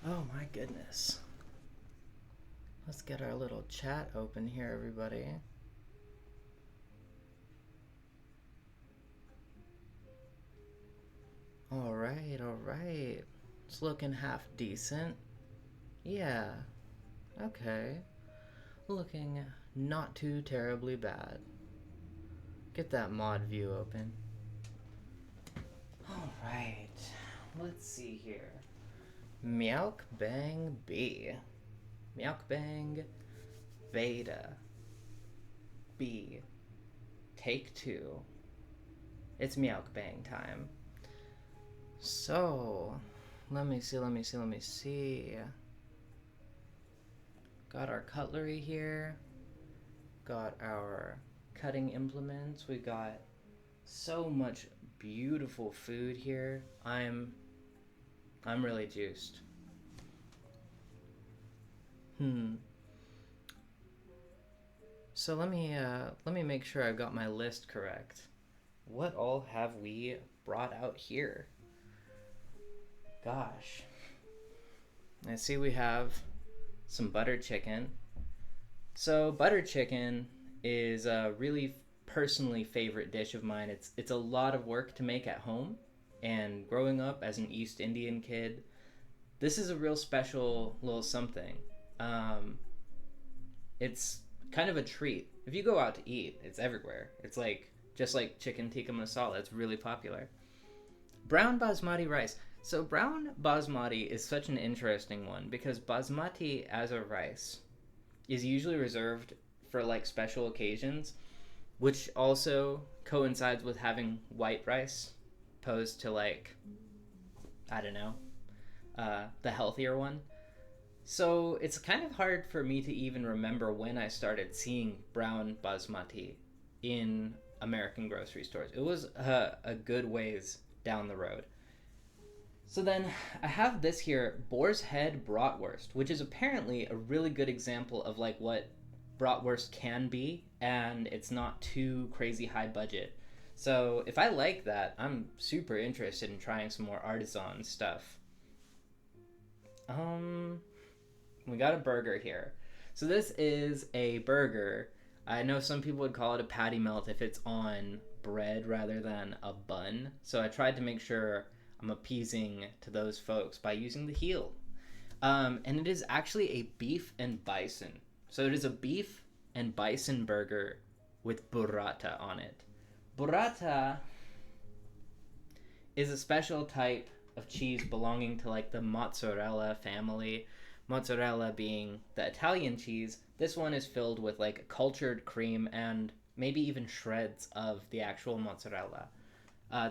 Oh my goodness. Let's get our little chat open here, everybody. Alright, alright. It's looking half decent. Yeah, okay. Looking not too terribly bad. Get that mod view open. Alright, let's see here. Meowkbang B. Meowkbang Beta B. Take 2. It's Meowkbang time. So, let me see. Got our cutlery here. Got our cutting implements. We got so much beautiful food here. I'm really juiced. So let me make sure I've got my list correct. What all have we brought out here? Gosh. I see we have some butter chicken. So butter chicken is a really personally favorite dish of mine. It's a lot of work to make at home, and growing up as an East Indian kid, this is a real special little something. It's kind of a treat. If you go out to eat, it's everywhere. It's like just like chicken tikka masala. It's really popular. Brown basmati rice. So brown basmati is such an interesting one because basmati as a rice is usually reserved for like special occasions, which also coincides with having white rice opposed to like, I don't know, the healthier one. So it's kind of hard for me to even remember when I started seeing brown basmati in American grocery stores. It was a good ways down the road. So then I have this here, boar's head bratwurst, which is apparently a really good example of like what bratwurst can be, and it's not too crazy high budget. So if I like that, I'm super interested in trying some more artisan stuff. We got a burger here. So this is a burger. I know some people would call it a patty melt if it's on bread rather than a bun. So I tried to make sure I'm appeasing to those folks by using the heel. And it is actually a beef and bison. So it is a beef and bison burger with burrata on it. Burrata is a special type of cheese belonging to like the mozzarella family. Mozzarella being the Italian cheese. This one is filled with like cultured cream and maybe even shreds of the actual mozzarella.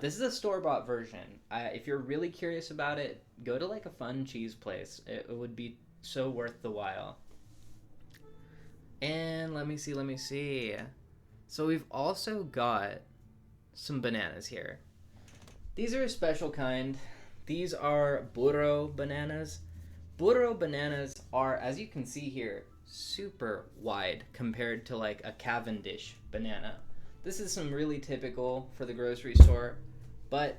This is a store-bought version. If you're really curious about it, go to like a fun cheese place. It would be so worth the while. And let me see. So we've also got some bananas here. These are a special kind. These are burro bananas. Burro bananas are, as you can see here, super wide compared to like a Cavendish banana. This is some really typical for the grocery store, but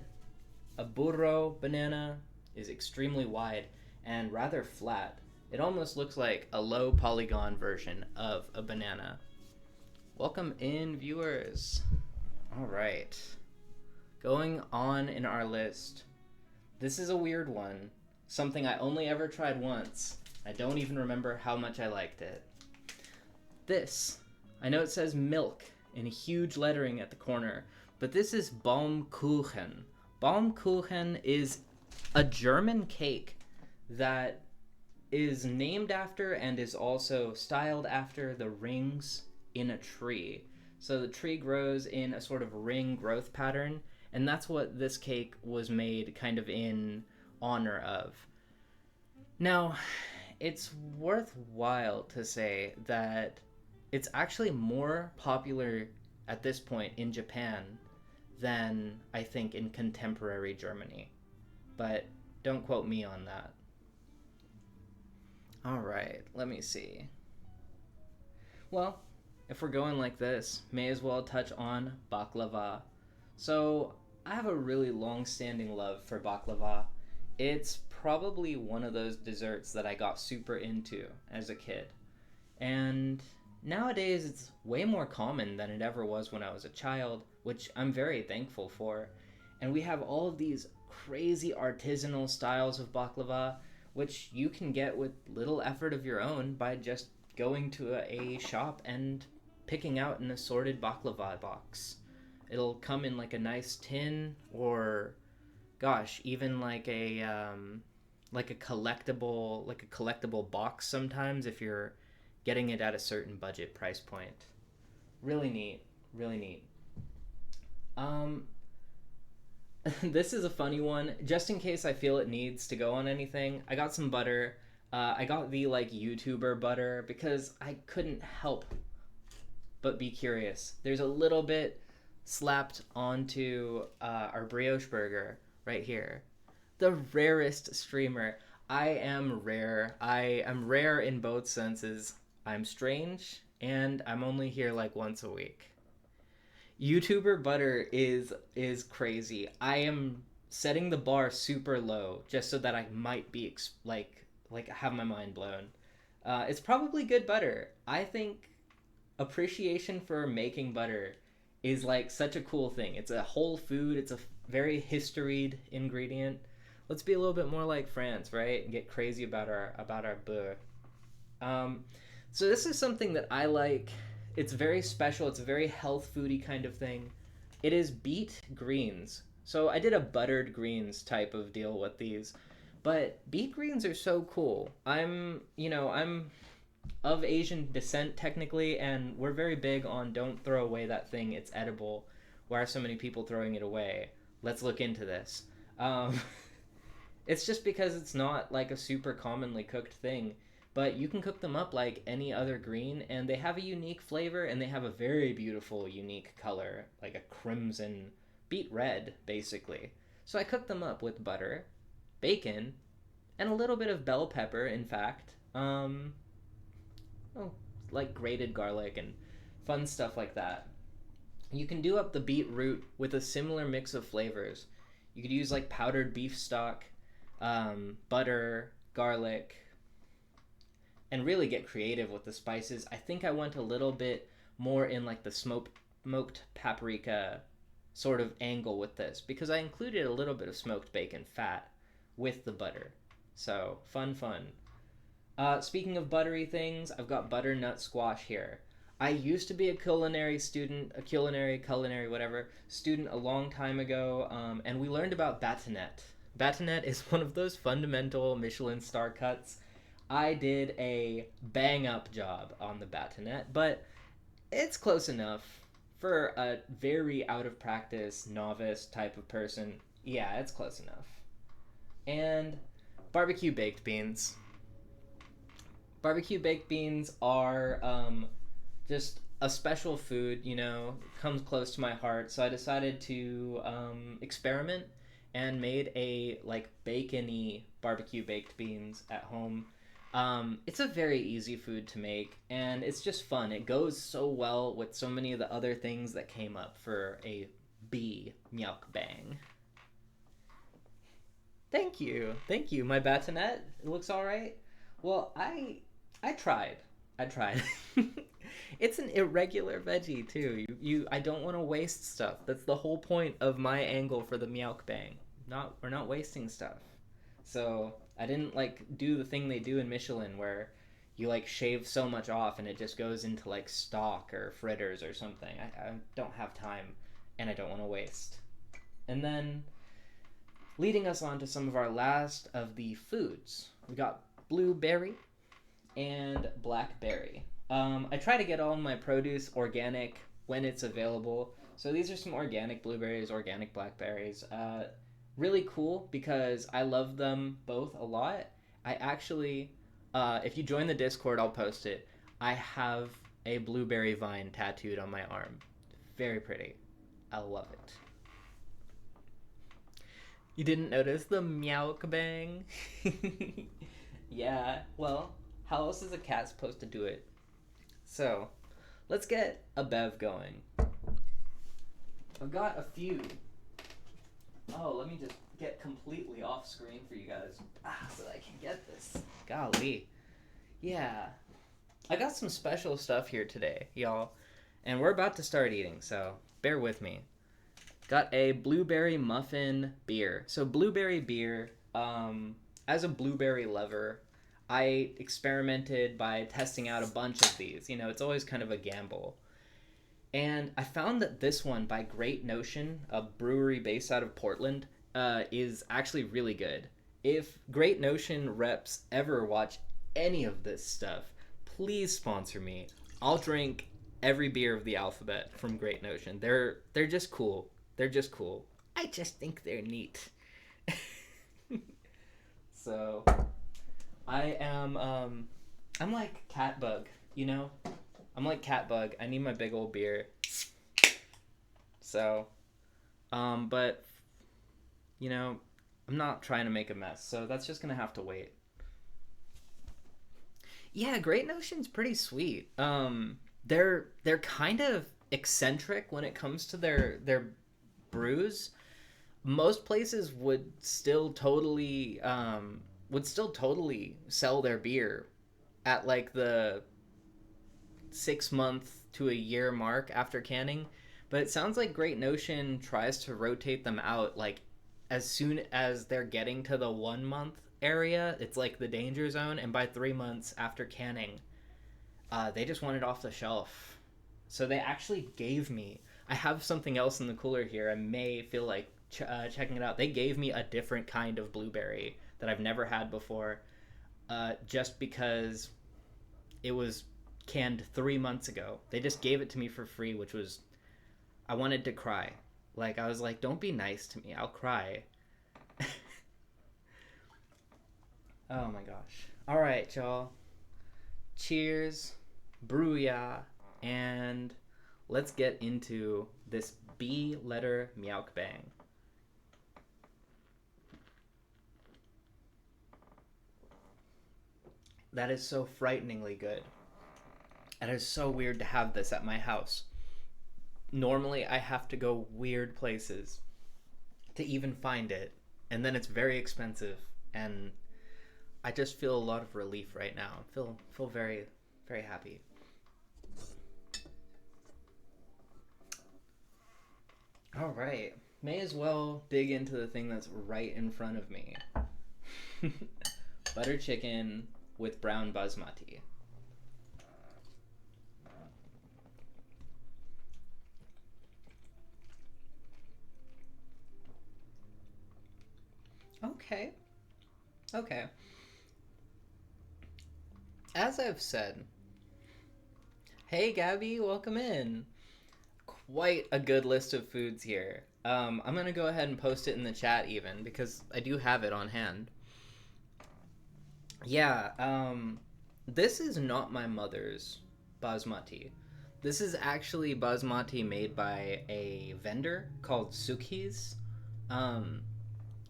a burro banana is extremely wide and rather flat. It almost looks like a low polygon version of a banana. Welcome in, viewers. All right. Going on in our list. This is a weird one. Something I only ever tried once. I don't even remember how much I liked it. This. I know it says milk in huge lettering at the corner, but this is Baumkuchen. Baumkuchen is a German cake that is named after and is also styled after the rings in a tree. So the tree grows in a sort of ring growth pattern, and that's what this cake was made kind of in honor of. Now, it's worthwhile to say that it's actually more popular at this point in Japan than I think in contemporary Germany. But don't quote me on that. All right, let me see. Well, if we're going like this, may as well touch on baklava. So I have a really long-standing love for baklava. It's probably one of those desserts that I got super into as a kid. And nowadays it's way more common than it ever was when I was a child, which I'm very thankful for. And we have all of these crazy artisanal styles of baklava, which you can get with little effort of your own by just going to a shop and picking out an assorted baklava box. It'll come in like a nice tin, or gosh, even like a collectible box sometimes if you're getting it at a certain budget price point. Really neat, really neat. Um, this is a funny one. Just in case I feel it needs to go on anything, I got some butter. I got the like YouTuber butter because I couldn't help but be curious. There's a little bit slapped onto our brioche burger right here. The rarest streamer. I am rare. I am rare in both senses. I'm strange, and I'm only here like once a week. YouTuber butter is crazy. I am setting the bar super low just so that I might be like have my mind blown. It's probably good butter. I think appreciation for making butter is like such a cool thing. It's a whole food. It's a very historied ingredient. Let's be a little bit more like France, right? And get crazy about our beurre. Um, so this is something that I like. It's very special. It's a very health foody kind of thing. It is beet greens. So I did a buttered greens type of deal with these, but beet greens are so cool. I'm of Asian descent technically, and we're very big on don't throw away that thing. It's edible. Why are so many people throwing it away? Let's look into this. Um, it's just because it's not like a super commonly cooked thing, but you can cook them up like any other green, and they have a unique flavor, and they have a very beautiful, unique color, like a crimson beet red, basically. So I cooked them up with butter, bacon, and a little bit of bell pepper, in fact. Oh, like grated garlic and fun stuff like that. You can do up the beetroot with a similar mix of flavors. You could use like powdered beef stock, butter, garlic, and really get creative with the spices. I think I went a little bit more in like the smoked paprika sort of angle with this because I included a little bit of smoked bacon fat with the butter. So fun, fun. Speaking of buttery things, I've got butternut squash here. I used to be a culinary student, culinary, whatever, student a long time ago, and we learned about batanet. Batanet is one of those fundamental Michelin star cuts. I did a bang-up job on the batanet, but it's close enough for a very out-of-practice, novice type of person. Yeah, it's close enough. And barbecue baked beans. Barbecue baked beans are just a special food, comes close to my heart. So I decided to experiment and made a like bacony barbecue baked beans at home. It's a very easy food to make, and it's just fun. It goes so well with so many of the other things that came up for a B Meowkbang. Thank you. My batanet, it looks all right. Well, I tried. I tried. It's an irregular veggie too. I don't want to waste stuff. That's the whole point of my angle for the Meowkbang. We're not wasting stuff. So I didn't like do the thing they do in Michelin where you like shave so much off and it just goes into like stock or fritters or something. I don't have time and I don't want to waste. And then leading us on to some of our last of the foods. We got blueberry and blackberry. I try to get all my produce organic when it's available. So these are some organic blueberries, organic blackberries. Really cool because I love them both a lot. I actually, if you join the Discord, I'll post it. I have a blueberry vine tattooed on my arm. Very pretty. I love it. You didn't notice the Meowkbang? Yeah, well, how else is a cat supposed to do it? So, let's get a bev going. I've got a few. Oh, let me just get completely off off screen for you guys so that I can get this. Golly. Yeah. I got some special stuff here today, y'all. And we're about to start eating, so bear with me. Got a blueberry muffin beer. So blueberry beer, as a blueberry lover, I experimented by testing out a bunch of these. You know, it's always kind of a gamble. And I found that this one by Great Notion, a brewery based out of Portland, is actually really good. If Great Notion reps ever watch any of this stuff, please sponsor me. I'll drink every beer of the alphabet from Great Notion. They're just cool. They're just cool. I just think they're neat. So, I'm like Catbug, you know? I'm like Catbug. I need my big old beer. So, but, you know, I'm not trying to make a mess, so that's just gonna have to wait. Yeah, Great Notion's pretty sweet. They're kind of eccentric when it comes to their brews. Most places would still totally sell their beer at like the 6-month to a year mark after canning, but it sounds like Great Notion tries to rotate them out like as soon as they're getting to the 1 month area. It's like the danger zone, and by 3 months after canning, they just want it off the shelf. So they actually gave me, I have something else in the cooler here. I may feel like checking it out. They gave me a different kind of blueberry that I've never had before, just because it was canned 3 months ago. They just gave it to me for free, which was, I wanted to cry. Like, I was like, don't be nice to me, I'll cry. Oh my gosh. All right, y'all. Cheers, Brouillard, and let's get into this B letter Meowkbang. That is so frighteningly good. It is so weird to have this at my house. Normally, I have to go weird places to even find it, and then it's very expensive, and I just feel a lot of relief right now. I feel very, very happy. All right, may as well dig into the thing that's right in front of me. Butter chicken with brown basmati. Okay. Okay. As I've said, hey Gabby, welcome in. Quite a good list of foods here. I'm gonna go ahead and post it in the chat even, because I do have it on hand. Yeah, this is not my mother's basmati. This is actually basmati made by a vendor called Sukhi's.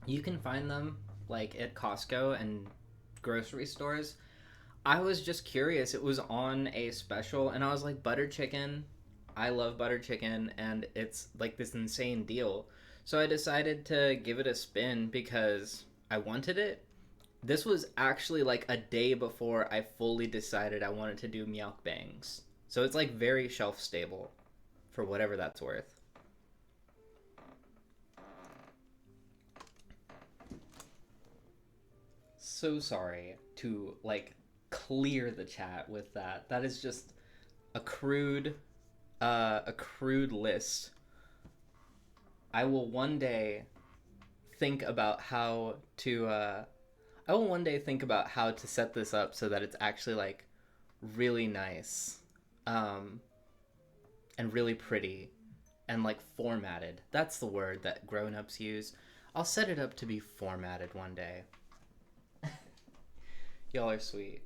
You can find them like at Costco and grocery stores. I was just curious. It was on a special, and I was like, butter chicken. I love butter chicken, and it's like this insane deal. So I decided to give it a spin because I wanted it. This was actually like a day before I fully decided I wanted to do Meowkbangs. So it's like very shelf stable for whatever that's worth. So sorry to like clear the chat with that. That is just a crude list. I will one day think about how to set this up so that it's actually like really nice, and really pretty, and like formatted. That's the word that grown-ups use. I'll set it up to be formatted one day. Y'all are sweet.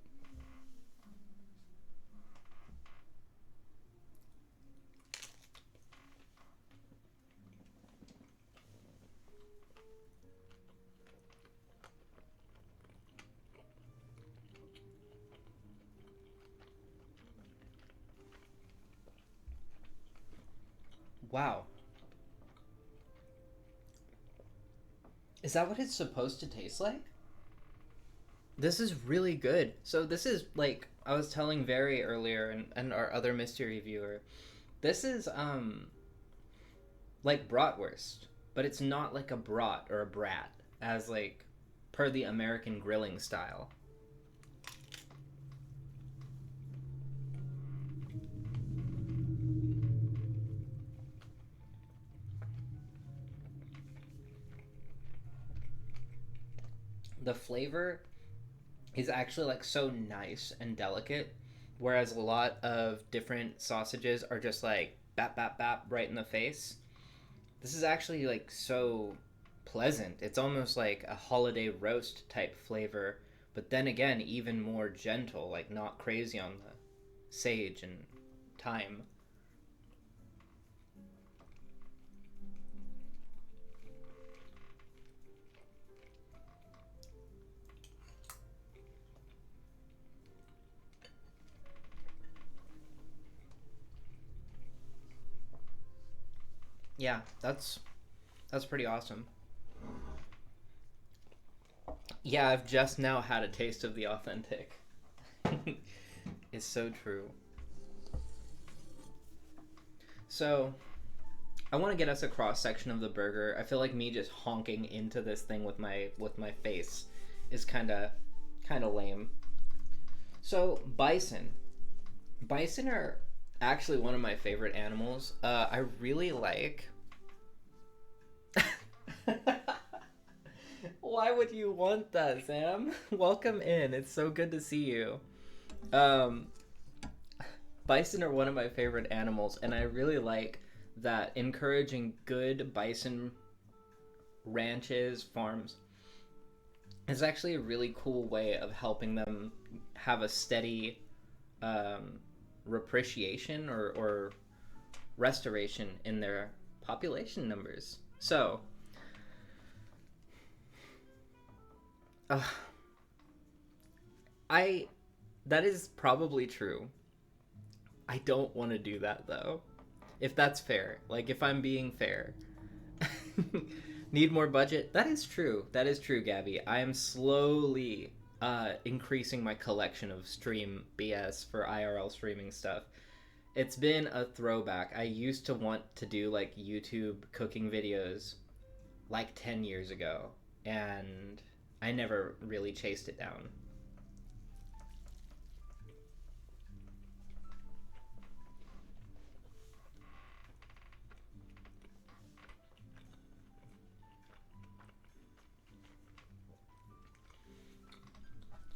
Wow. Is that what it's supposed to taste like? This is really good. So this is like I was telling Very earlier and our other mystery viewer. This is like bratwurst, but it's not like a brat or a brat as like per the American grilling style. The flavor is actually like so nice and delicate, whereas a lot of different sausages are just like bap bap bap right in the face. This is actually like so pleasant. It's almost like a holiday roast type flavor, but then again, even more gentle, like not crazy on the sage and thyme. Yeah, that's pretty awesome. Yeah, I've just now had a taste of the authentic. It's so true. So, I want to get us a cross section of the burger. I feel like me just honking into this thing with my face is kind of lame. So, bison are actually one of my favorite animals. I really like. Why would you want that, Sam? Welcome in. It's so good to see you. Um, Bison are one of my favorite animals, and I really like that encouraging good bison ranches, farms is actually a really cool way of helping them have a steady um, repreciation or restoration in their population numbers. So, uh, I that is probably true. I don't want to do that though. If that's fair, like if I'm being fair. Need more budget? That is true. That is true, Gabby. I am slowly increasing my collection of stream BS for IRL streaming stuff. It's been a throwback. I used to want to do like YouTube cooking videos like 10 years ago, and I never really chased it down.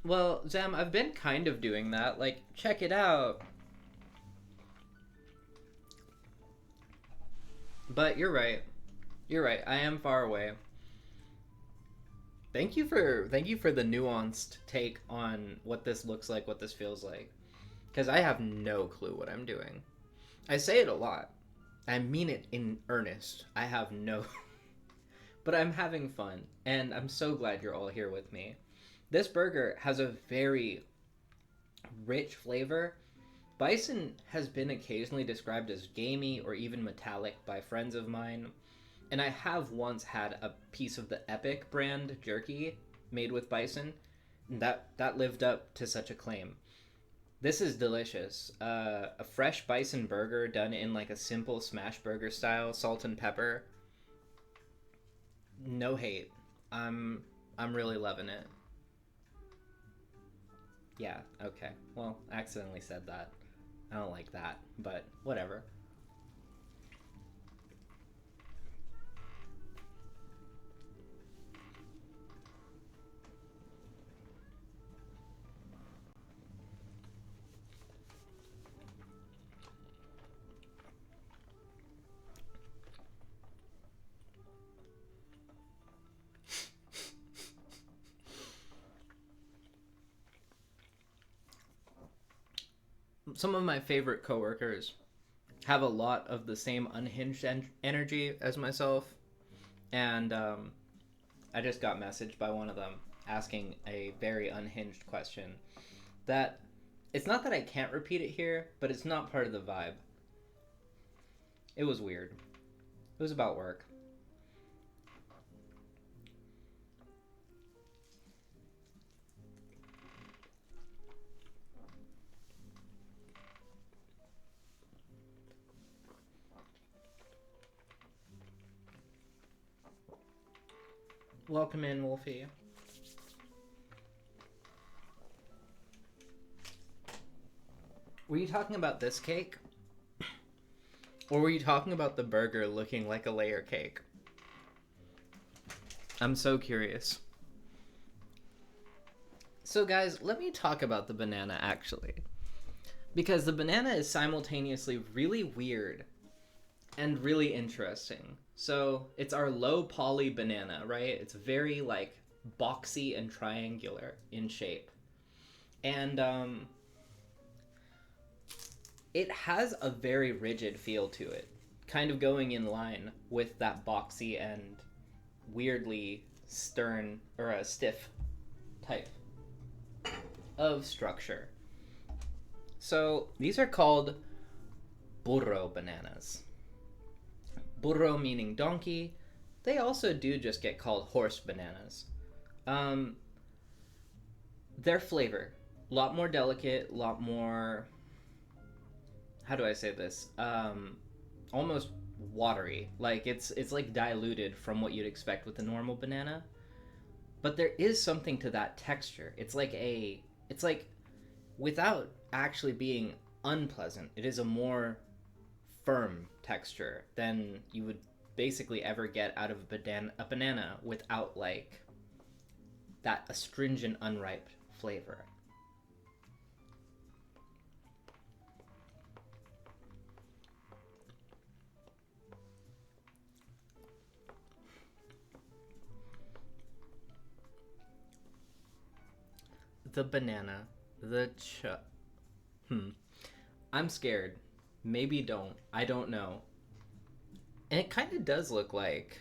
Well, Zam, I've been kind of doing that. Like, check it out. But you're right. You're right. I am far away. Thank you for the nuanced take on what this looks like, what this feels like. Because I have no clue what I'm doing. I say it a lot. I mean it in earnest. I have no. But I'm having fun, and I'm so glad you're all here with me. This burger has a very rich flavor. Bison has been occasionally described as gamey or even metallic by friends of mine, and I have once had a piece of the Epic brand jerky made with bison. That lived up to such a claim. This is delicious. A fresh bison burger done in like a simple smash burger style, salt and pepper. No hate. I'm really loving it. Yeah, okay. Well, I accidentally said that. I don't like that, but whatever. Some of my favorite coworkers have a lot of the same unhinged energy as myself, and I just got messaged by one of them asking a very unhinged question that it's not that I can't repeat it here, but it's not part of the vibe. It was weird. It was about work. Welcome in, Wolfie. Were you talking about this cake? Or were you talking about the burger looking like a layer cake? I'm so curious. So guys, let me talk about the banana actually. Because the banana is simultaneously really weird and really interesting. So it's our low poly banana, right? It's very like boxy and triangular in shape. And it has a very rigid feel to it, kind of going in line with that boxy and weirdly stern or a stiff type of structure. So these are called burro bananas. Burro meaning donkey. They also do just get called horse bananas. Their flavor, a lot more delicate, a lot more, how do I say this? Almost watery. Like it's like diluted from what you'd expect with a normal banana. But there is something to that texture. It's like without actually being unpleasant, it is a more firm texture than you would basically ever get out of a banana without like that astringent unripe flavor. The banana, I'm scared. Maybe don't. I don't know. And it kind of does look like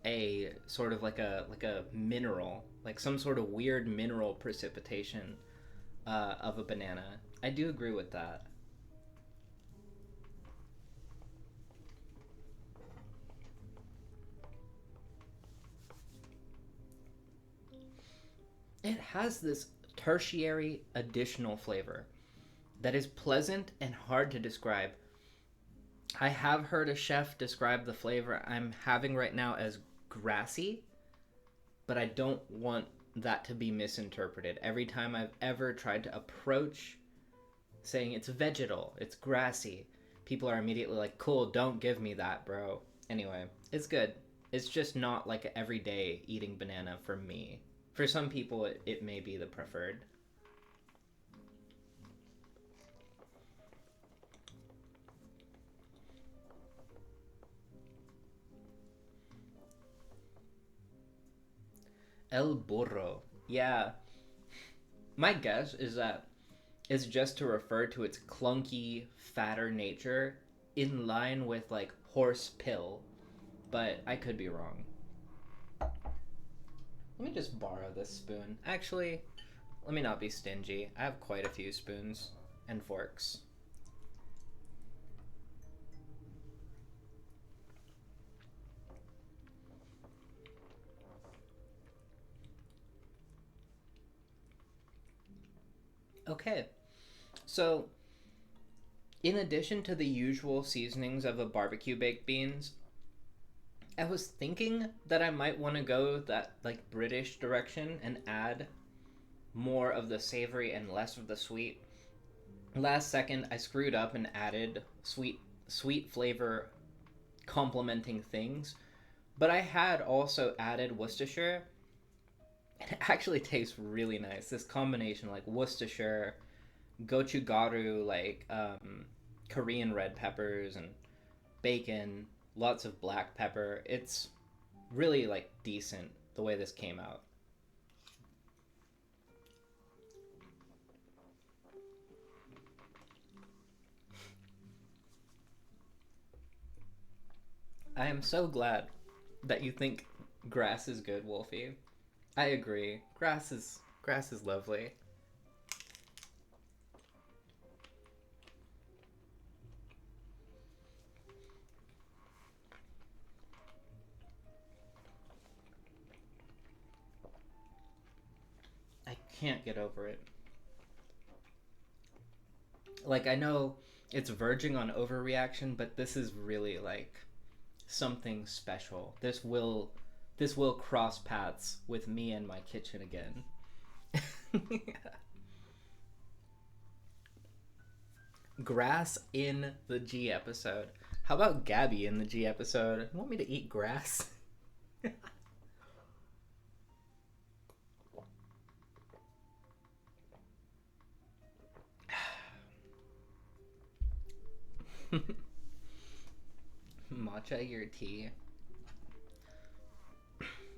a sort of like a mineral, like some sort of weird mineral precipitation of a banana. I do agree with that. It has this tertiary additional flavor that is pleasant and hard to describe. I have heard a chef describe the flavor I'm having right now as grassy, but I don't want that to be misinterpreted. Every time I've ever tried to approach saying it's vegetal, it's grassy, people are immediately like, cool, don't give me that, bro. Anyway, it's good. It's just not like an everyday eating banana for me. For some people, it may be the preferred. El burro. Yeah. My guess is that it's just to refer to its clunky, fatter nature in line with like horse pill. But I could be wrong. Let me just borrow this spoon. Actually, let me not be stingy. I have quite a few spoons and forks. Okay, so in addition to the usual seasonings of a barbecue baked beans, I was thinking that I might want to go that like British direction and add more of the savory and less of the sweet. Last second, I screwed up and added sweet flavor complementing things, but I had also added Worcestershire. And it actually tastes really nice. This combination, like Worcestershire, gochugaru, like Korean red peppers, and bacon, lots of black pepper. It's really like decent the way this came out. I am so glad that you think grass is good, Wolfie. I agree. Grass is lovely. I can't get over it. Like I know it's verging on overreaction, but this is really like something special. This will cross paths with me and my kitchen again. Grass in the G episode. How about Gabby in the G episode? You want me to eat grass? Matcha your tea.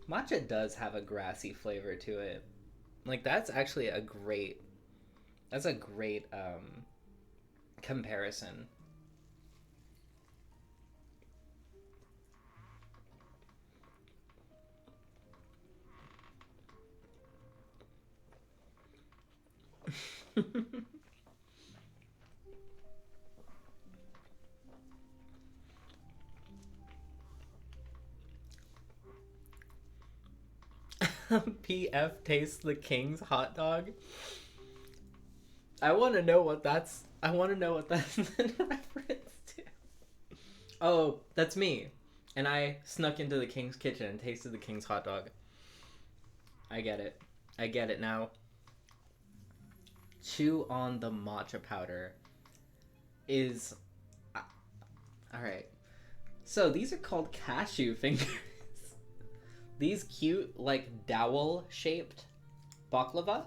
Matcha does have a grassy flavor to it. Like that's actually a great comparison. PF tastes the king's hot dog. I want to know what that's in reference to. Oh, that's me. And I snuck into the king's kitchen and tasted the king's hot dog. I get it. I get it now. Chew on the matcha powder is... Alright. So these are called cashew fingers. These cute, like, dowel-shaped baklava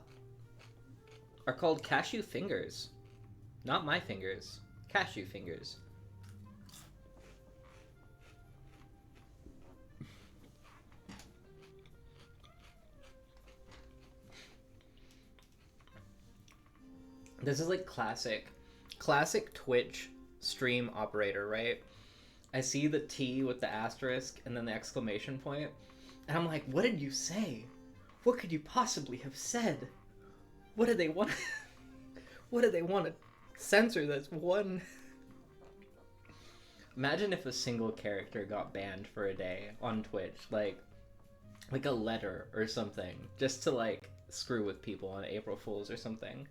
are called cashew fingers. Not my fingers. Cashew fingers. This is like classic Twitch stream operator, right? I see the T with the asterisk and then the exclamation point, and I'm like, what did you say? What could you possibly have said? What do they want? What do they want to censor this one? Imagine if a single character got banned for a day on Twitch, like a letter or something, just to like screw with people on April Fools or something.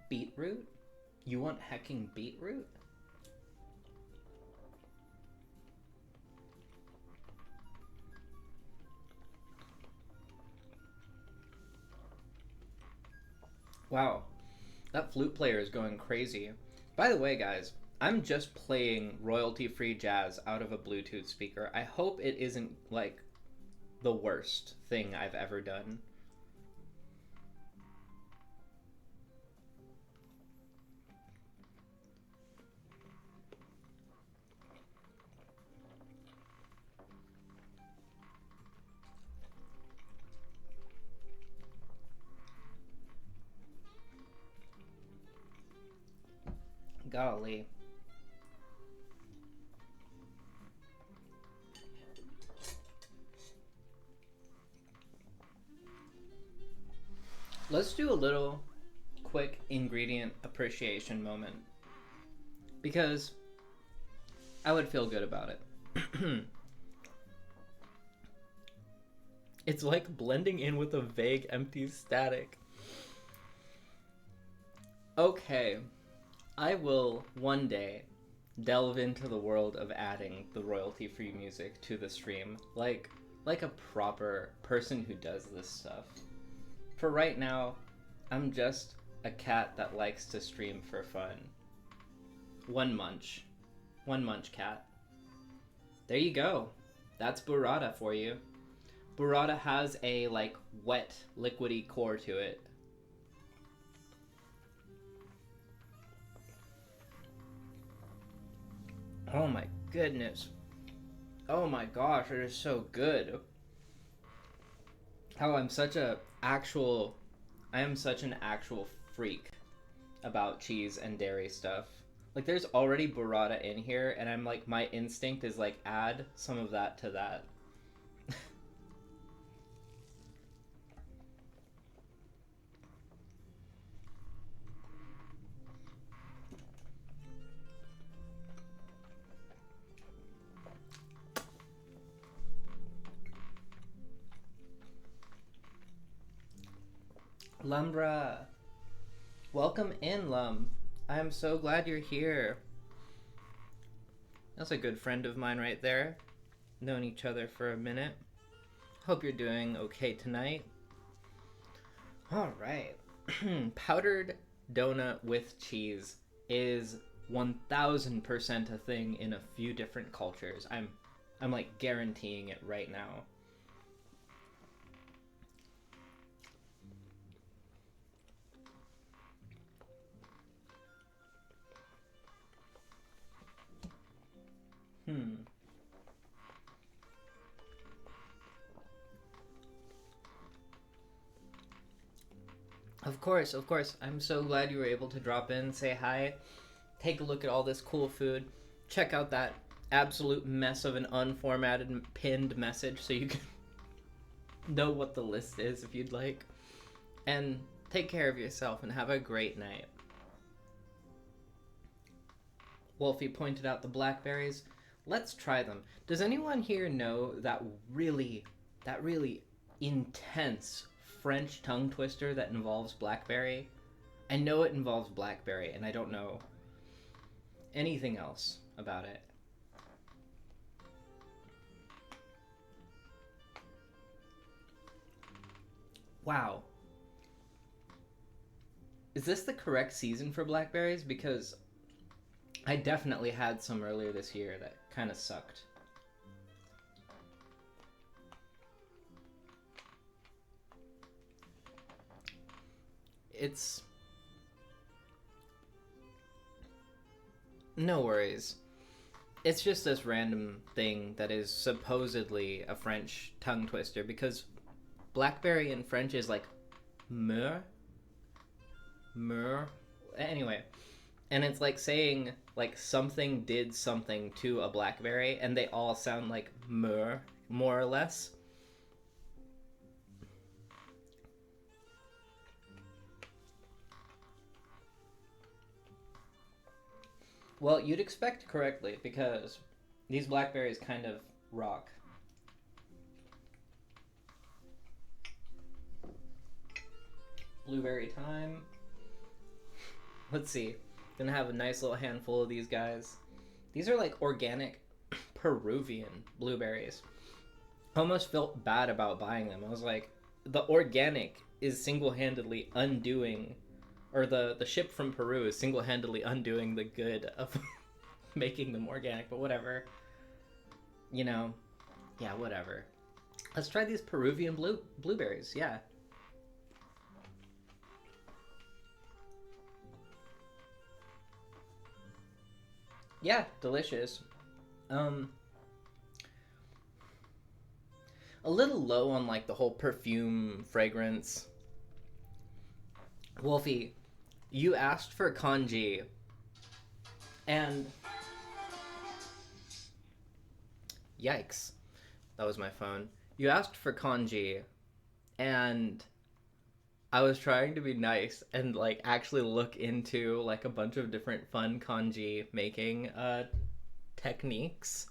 Beetroot? You want hecking beetroot? Wow, that flute player is going crazy. By the way, guys, I'm just playing royalty-free jazz out of a Bluetooth speaker. I hope it isn't, like, the worst thing I've ever done. Golly. Let's do a little quick ingredient appreciation moment, because I would feel good about it. It's like blending in with a vague empty static. Okay. I will one day delve into the world of adding the royalty-free music to the stream, like a proper person who does this stuff. For right now, I'm just a cat that likes to stream for fun. One munch cat. There you go. That's burrata for you. Burrata has a like wet, liquidy core to it. Oh my goodness. Oh my gosh, it is so good. How I am such an actual freak about cheese and dairy stuff. Like there's already burrata in here and I'm like, my instinct is like add some of that to that. Lumbra. Welcome in, Lum. I'm so glad you're here. That's a good friend of mine right there. Known each other for a minute. Hope you're doing okay tonight. All right. Powdered donut with cheese is 1000% a thing in a few different cultures. I'm like guaranteeing it right now. Of course. I'm so glad you were able to drop in, say hi, take a look at all this cool food, check out that absolute mess of an unformatted pinned message so you can know what the list is if you'd like. And take care of yourself and have a great night. Wolfie pointed out the blackberries. Let's try them. Does anyone here know that really intense French tongue twister that involves blackberry? I know it involves blackberry, and I don't know anything else about it. Wow. Is this the correct season for blackberries? Because I definitely had some earlier this year that kind of sucked. It's... no worries. It's just this random thing that is supposedly a French tongue twister, because blackberry in French is like meur. Anyway, and it's like saying like something did something to a blackberry, and they all sound like meur, more or less. Well, you'd expect correctly, because these blackberries kind of rock. Blueberry time. Let's see. Gonna have a nice little handful of these guys. These are like organic Peruvian blueberries. Almost felt bad about buying them. I was like, the organic is single-handedly undoing, or the ship from Peru is single-handedly undoing the good of making them organic, but whatever. You know, yeah, whatever. Let's try these Peruvian blueberries, yeah. Yeah, delicious. A little low on like the whole perfume fragrance. Wolfie, you asked for congee, and yikes, that was my phone. You asked for congee, and I was trying to be nice and like actually look into like a bunch of different fun congee making techniques.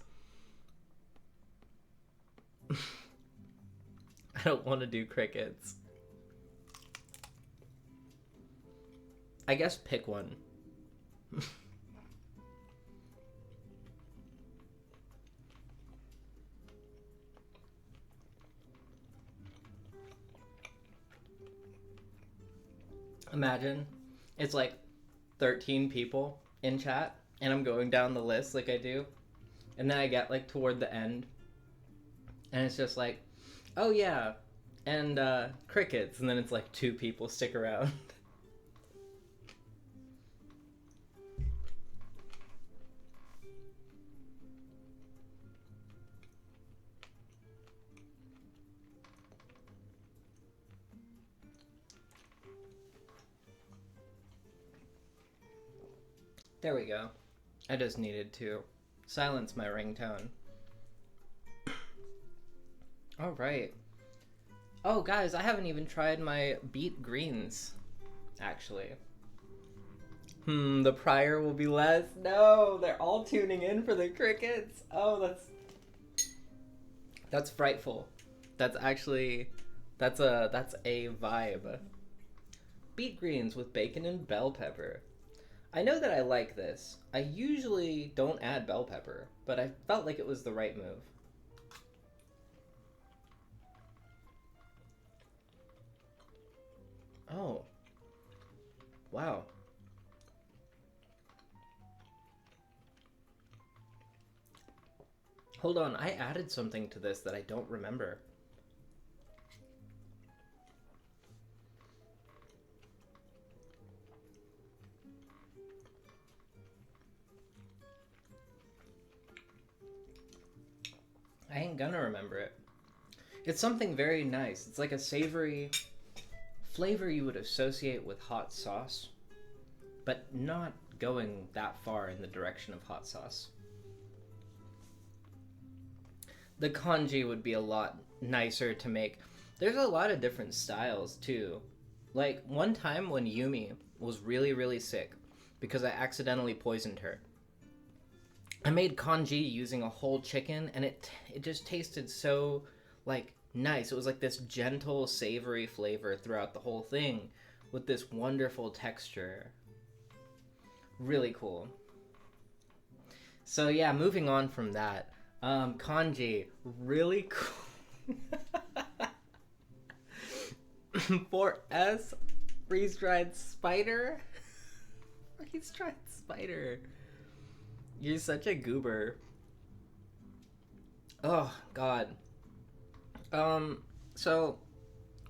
I don't want to do crickets. I guess pick one. Imagine it's like 13 people in chat, and I'm going down the list like I do, and then I get like toward the end, and it's just like, oh yeah, and crickets, and then it's like 2 people stick around. There we go. I just needed to silence my ringtone. Alright. Oh, guys, I haven't even tried my beet greens, actually. The prior will be less. No, they're all tuning in for the crickets. Oh, that's frightful. That's actually, that's a vibe. Beet greens with bacon and bell pepper. I know that I like this. I usually don't add bell pepper, but I felt like it was the right move. Oh. Wow. Hold on, I added something to this that I don't remember. I ain't gonna remember it. It's something very nice. It's like a savory flavor you would associate with hot sauce, but not going that far in the direction of hot sauce. The congee would be a lot nicer to make. There's a lot of different styles too. Like one time when Yumi was really, really sick because I accidentally poisoned her, I made congee using a whole chicken, and it just tasted so like nice. It was like this gentle, savory flavor throughout the whole thing with this wonderful texture. Really cool. So yeah, moving on from that, congee, really cool. For S, freeze-dried spider. Freeze-dried spider. You're such a goober. Oh, God. So,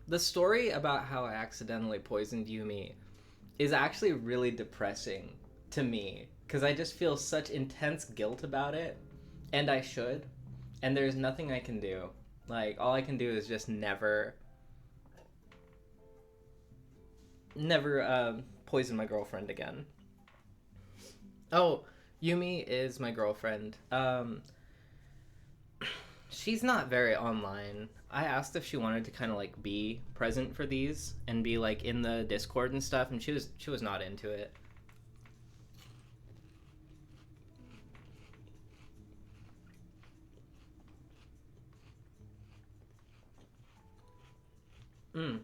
the story about how I accidentally poisoned Yumi is actually really depressing to me, because I just feel such intense guilt about it, and I should, and there's nothing I can do. Like, all I can do is just never poison my girlfriend again. Oh, Yumi is my girlfriend. She's not very online. I asked if she wanted to kind of like be present for these and be like in the Discord and stuff, and she was not into it. Mm.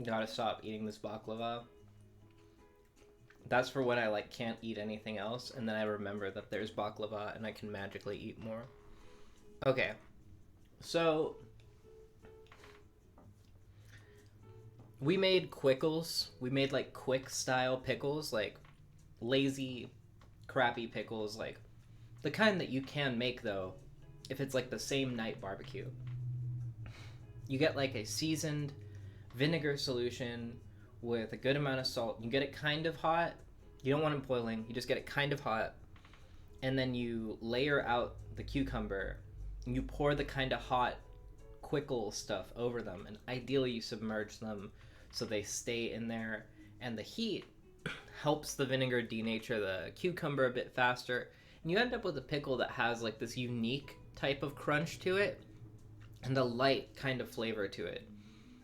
Gotta stop eating this baklava. That's for when I like can't eat anything else, and then I remember that there's baklava and I can magically eat more. Okay, so we made quickles. We made like quick style pickles, like lazy, crappy pickles, like the kind that you can make though if it's like the same night barbecue. You get like a seasoned vinegar solution with a good amount of salt. You get it kind of hot. You don't want it boiling. You just get it kind of hot. And then you layer out the cucumber. And you pour the kind of hot quickle stuff over them. And ideally you submerge them so they stay in there. And the heat helps the vinegar denature the cucumber a bit faster. And you end up with a pickle that has like this unique type of crunch to it and a light kind of flavor to it.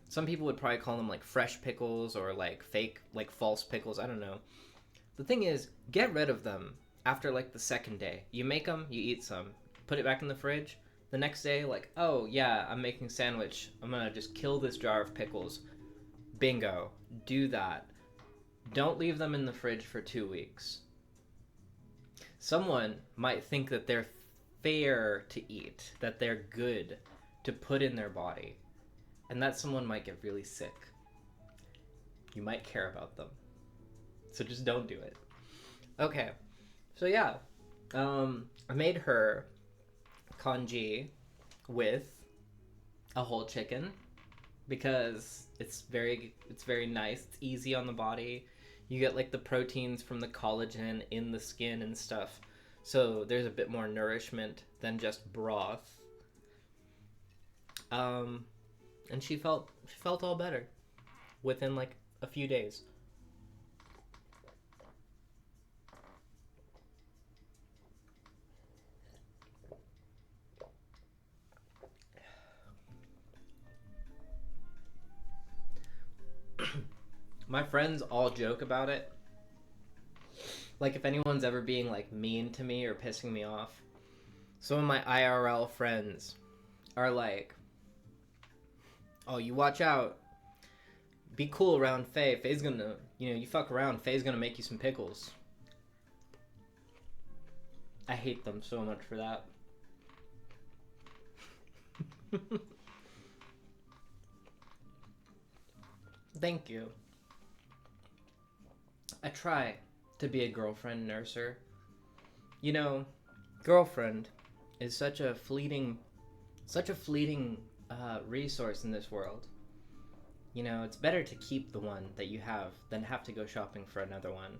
Some people would probably call them like fresh pickles or like fake, like false pickles. I don't know. The thing is, get rid of them after like the second day. You make them, you eat some, put it back in the fridge. The next day, like, oh yeah, I'm making sandwich. I'm gonna just kill this jar of pickles. Bingo. Do that. Don't leave them in the fridge for 2 weeks. Someone might think that they're fair to eat, that they're good to put in their body. And that someone might get really sick. You might care about them. So just don't do it. Okay. So yeah. I made her congee with a whole chicken because it's very nice. It's easy on the body. You get like the proteins from the collagen in the skin and stuff. So there's a bit more nourishment than just broth. And she felt all better within like a few days. My friends all joke about it. Like if anyone's ever being like mean to me or pissing me off, Some of my IRL friends are like, oh, you watch out. Be cool around Faye. Faye's gonna, you fuck around, Faye's gonna make you some pickles. I hate them so much for that. Thank you. I try to be a girlfriend nurser. Girlfriend is such a fleeting resource in this world. It's better to keep the one that you have than have to go shopping for another one.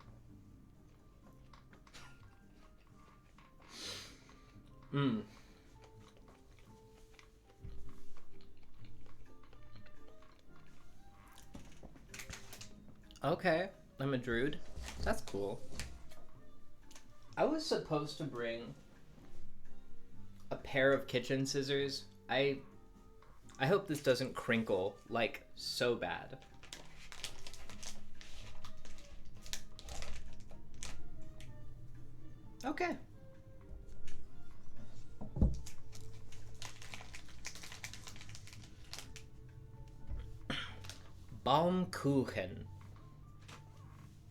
Okay, I'm a druid. That's cool. I was supposed to bring a pair of kitchen scissors. I hope this doesn't crinkle, like, so bad. Okay. Baumkuchen.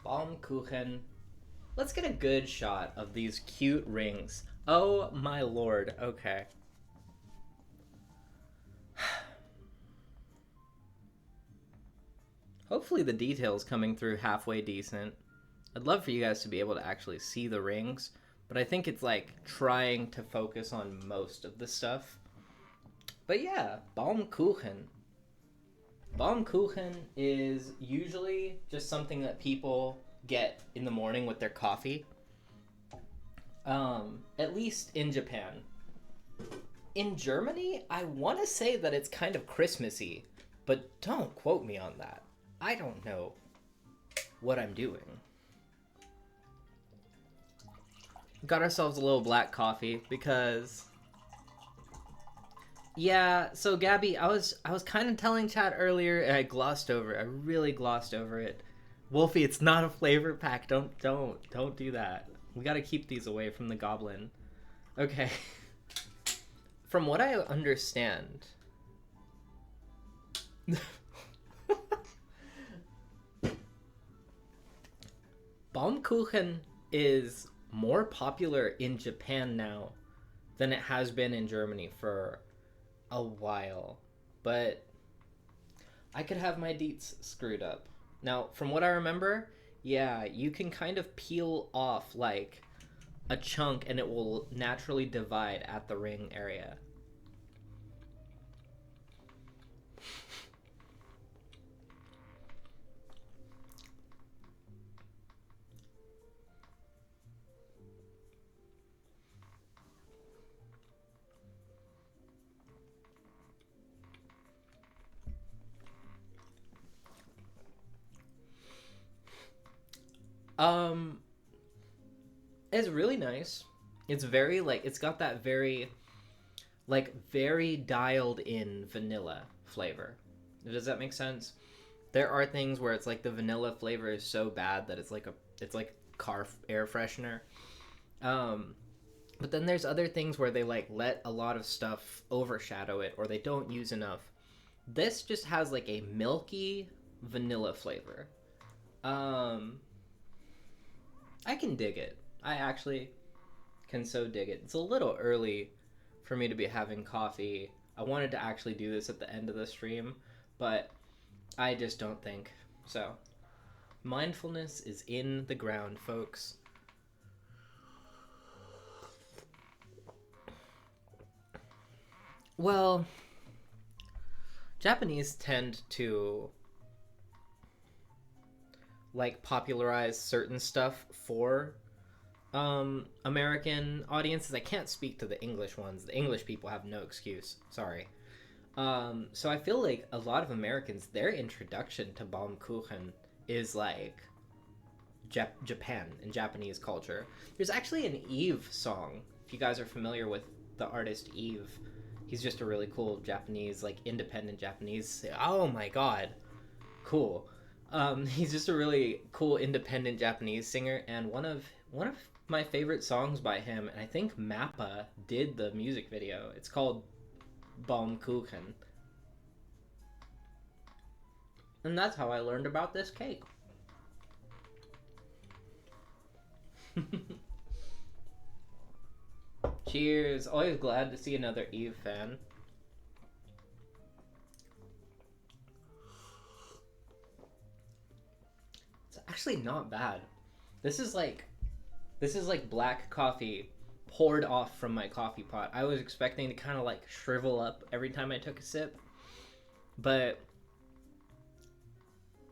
Baumkuchen. Let's get a good shot of these cute rings. Oh my lord. Okay. Hopefully the detail's coming through halfway decent. I'd love for you guys to be able to actually see the rings, but I think it's like trying to focus on most of the stuff. But yeah, Baumkuchen. Baumkuchen is usually just something that people get in the morning with their coffee. At least in Japan. In Germany, I want to say that it's kind of Christmassy, but don't quote me on that. I don't know what I'm doing. Got ourselves a little black coffee because... Yeah, so Gabby, I was kind of telling chat earlier, and I glossed over it. I really glossed over it. Wolfie, it's not a flavor pack. Don't do that. We got to keep these away from the goblin. Okay. From what I understand, Baumkuchen is more popular in Japan now than it has been in Germany for a while, but I could have my deets screwed up. Now, from what I remember, yeah, you can kind of peel off like a chunk and it will naturally divide at the ring area. It's really nice. It's very, like, it's got that very, like, very dialed in vanilla flavor. Does that make sense? There are things where it's like the vanilla flavor is so bad that it's like car air freshener. But then there's other things where they like let a lot of stuff overshadow it or they don't use enough. This just has like a milky vanilla flavor. I can dig it. I actually can so dig it. It's a little early for me to be having coffee. I wanted to actually do this at the end of the stream, but I just don't think so. Mindfulness is in the ground, folks. Well, Japanese tend to like popularize certain stuff for American audiences. I can't speak to the English ones. The English people have no excuse. Sorry. So I feel like a lot of Americans, their introduction to Baumkuchen is like Japan and Japanese culture. There's actually an Eve song, if you guys are familiar with the artist Eve. He's just a really cool Japanese, like independent Japanese. Oh my god, cool. He's just a really cool independent Japanese singer, and one of my favorite songs by him, and I think Mappa did the music video. It's called Baumkuchen. And that's how I learned about this cake. Cheers. Always glad to see another Eve fan. It's actually not bad. This is like black coffee poured off from my coffee pot. I was expecting to kind of like shrivel up every time I took a sip, but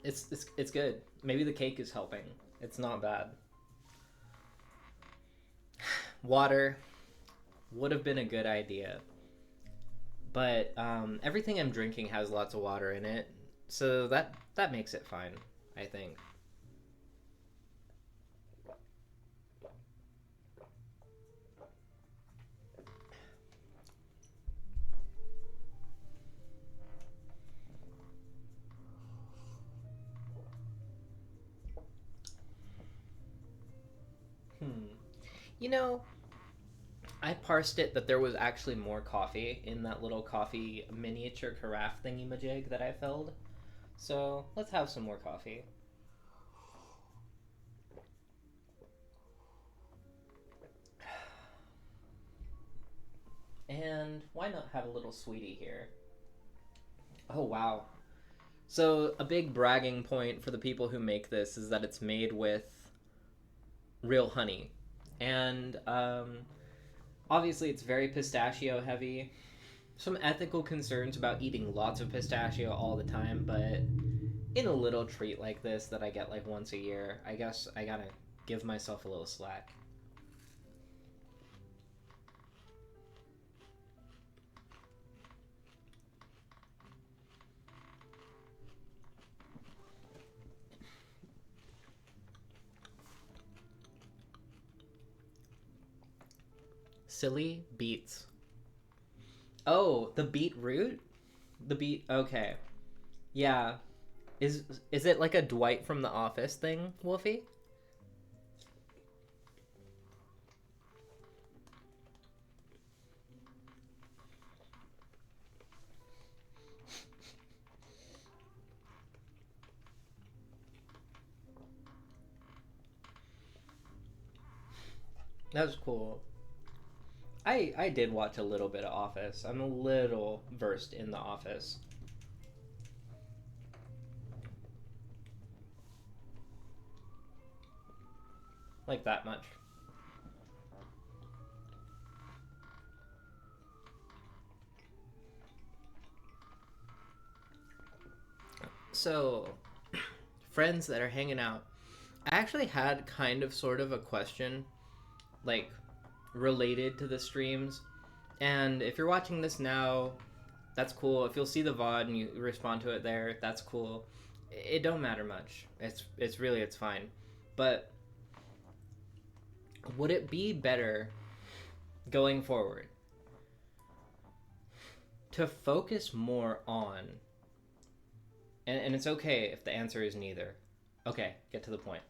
it's good. Maybe the cake is helping. It's not bad. Water would have been a good idea, but everything I'm drinking has lots of water in it, so that makes it fine, I think. You know, I parsed it that there was actually more coffee in that little coffee miniature carafe thingy-majig that I filled. So let's have some more coffee. And why not have a little sweetie here? Oh, wow. So a big bragging point for the people who make this is that it's made with real honey. And obviously it's very pistachio heavy. Some ethical concerns about eating lots of pistachio all the time, but in a little treat like this that I get like once a year, I guess I gotta give myself a little slack. Silly beets. Oh, the beetroot? The beet, okay. Yeah. Is it like a Dwight from The Office thing, Wolfie? That was cool. I did watch a little bit of Office. I'm a little versed in The Office. Like that much. So, friends that are hanging out, I actually had kind of sort of a question, like, related to the streams. And if you're watching this now, that's cool. If you'll see the VOD and you respond to it there, that's cool. It don't matter much. It's fine. But would it be better going forward to focus more on, and it's okay if the answer is neither. Okay, get to the point.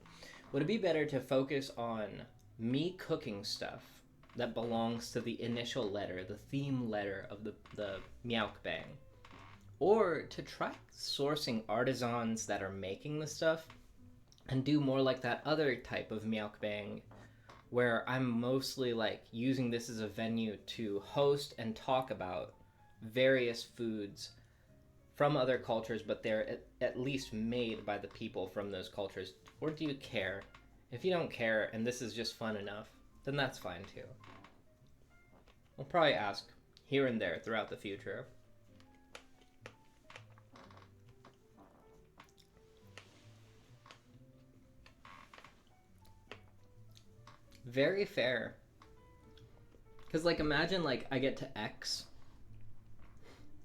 Would it be better to focus on me cooking stuff that belongs to the initial letter, the theme letter of the Meowkbang, or to try sourcing artisans that are making the stuff and do more like that other type of Meowkbang where I'm mostly like using this as a venue to host and talk about various foods from other cultures, but they're at least made by the people from those cultures? Or do you care? If you don't care and this is just fun enough, then that's fine too. I'll probably ask here and there throughout the future. Very fair. Because, like, imagine, like, I get to X,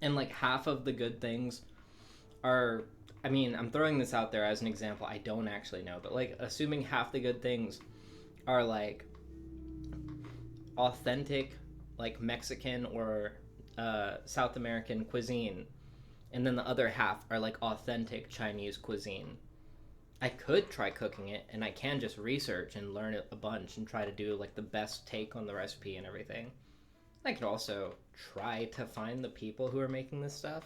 and, like, half of the good things are... I mean, I'm throwing this out there as an example. I don't actually know. But, like, assuming half the good things are, like, authentic, like, Mexican or South American cuisine, and then the other half are, like, authentic Chinese cuisine. I could try cooking it, and I can just research and learn it a bunch and try to do like the best take on the recipe and everything. I could also try to find the people who are making this stuff.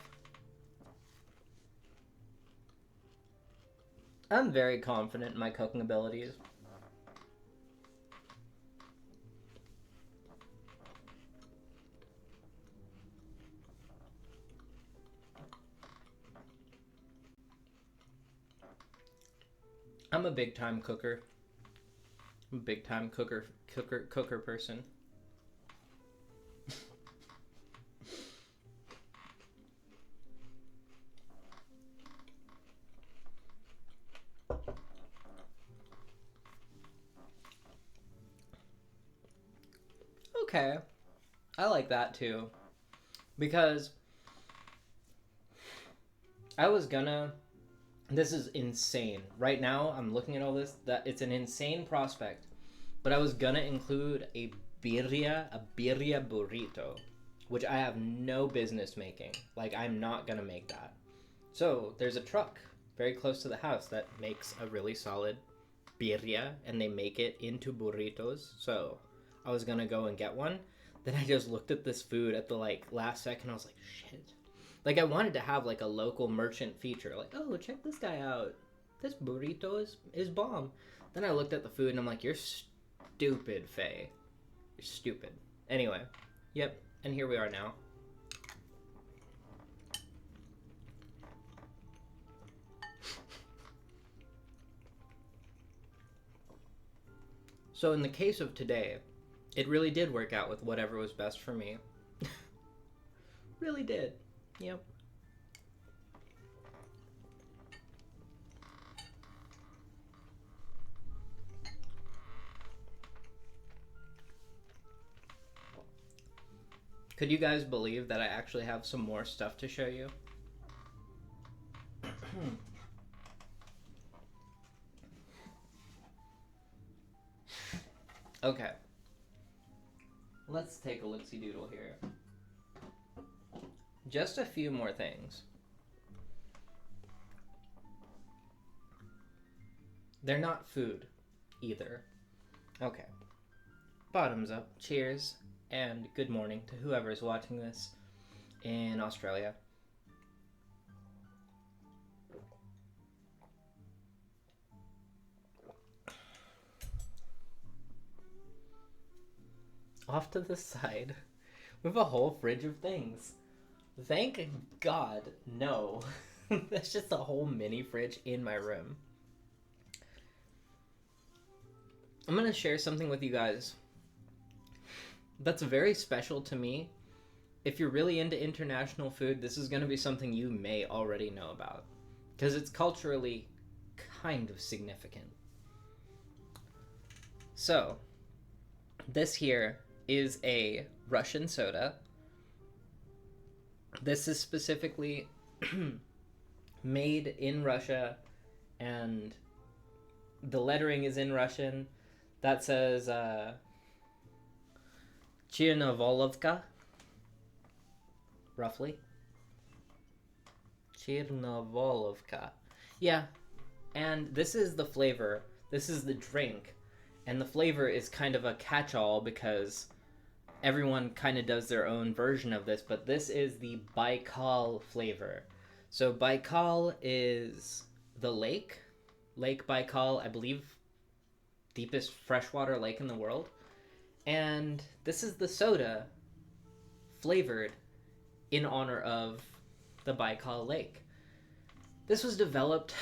I'm very confident in my cooking abilities. I'm a big time cooker. I'm a big time cooker person. Okay. I like that too. Because I was gonna. This is insane. Right now, I'm looking at all this. That it's an insane prospect. But I was gonna include a birria burrito, which I have no business making. Like, I'm not gonna make that. So there's a truck very close to the house that makes a really solid birria, and they make it into burritos. So I was gonna go and get one. Then I just looked at this food at the like last second. I was like, shit. Like, I wanted to have like a local merchant feature. Like, oh, check this guy out. This burrito is bomb. Then I looked at the food and I'm like, you're stupid, Faye. You're stupid. Anyway, yep. And here we are now. So in the case of today, it really did work out with whatever was best for me. Really did. Yep. Could you guys believe that I actually have some more stuff to show you? Okay. Let's take a look-see doodle here. Just a few more things. They're not food, either. Okay. Bottoms up. Cheers, and good morning to whoever's watching this in Australia. Off to the side, we have a whole fridge of things. Thank God, no. That's just a whole mini fridge in my room. I'm gonna share something with you guys that's very special to me. If you're really into international food, this is gonna be something you may already know about, because it's culturally kind of significant. So, this here is a Russian soda. This is specifically made in Russia, and the lettering is in Russian. That says Chernovolovka, roughly. Chernovolovka. Yeah, and this is the flavor. This is the drink, and the flavor is kind of a catch-all because everyone kind of does their own version of this, but this is the Baikal flavor. So Baikal is the Lake Baikal, I believe, deepest freshwater lake in the world. And this is the soda flavored in honor of the Baikal Lake. This was developed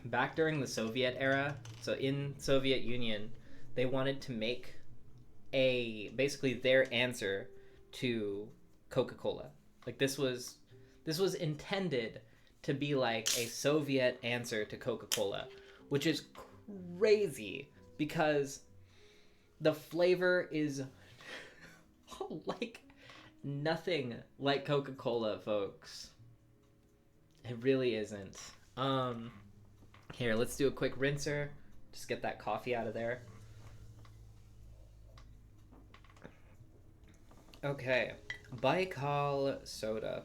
back during the Soviet era. So in Soviet Union, they wanted to make basically their answer to Coca-Cola. Like, this was intended to be like a Soviet answer to Coca-Cola, which is crazy because the flavor is like nothing like Coca-Cola, folks. It really isn't. Here, let's do a quick rinser. Just get that coffee out of there. Okay, Baikal soda.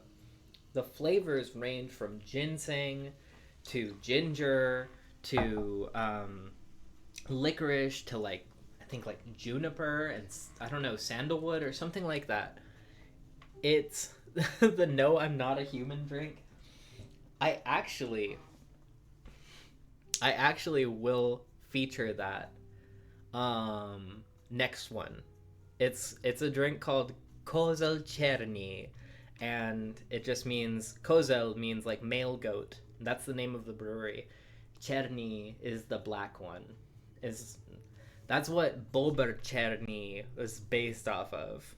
The flavors range from ginseng to ginger to licorice to like I think like juniper and I don't know sandalwood or something like that. It's the No I'm Not a Human drink. I actually will feature that next one. It's a drink called Kozel Cherny, and it just means Kozel means like male goat. That's the name of the brewery. Cherny is the black one. Is That's what Bober Cherny was based off of.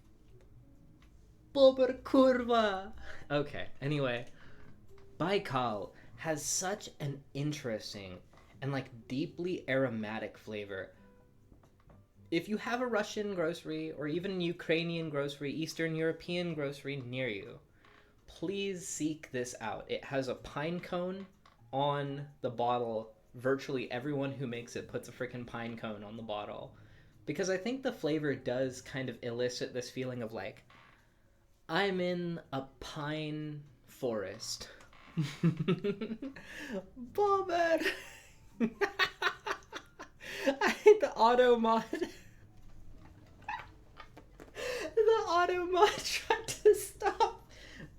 Bober Kurva. Okay. Anyway, Baikal has such an interesting and like deeply aromatic flavor. If you have a Russian grocery or even Ukrainian grocery, Eastern European grocery near you, please seek this out. It has a pine cone on the bottle. Virtually everyone who makes it puts a freaking pine cone on the bottle. Because I think the flavor does kind of elicit this feeling of like, I'm in a pine forest. Bobber! I hate the auto mod. The auto mod tried to stop.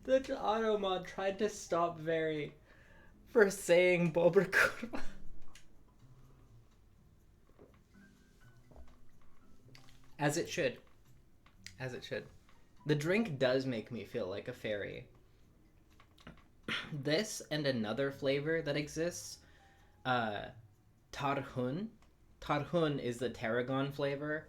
The auto mod tried to stop Very for saying Bober Kurva. As it should. As it should. The drink does make me feel like a fairy. This and another flavor that exists, Tarhun. Tarhun is the tarragon flavor.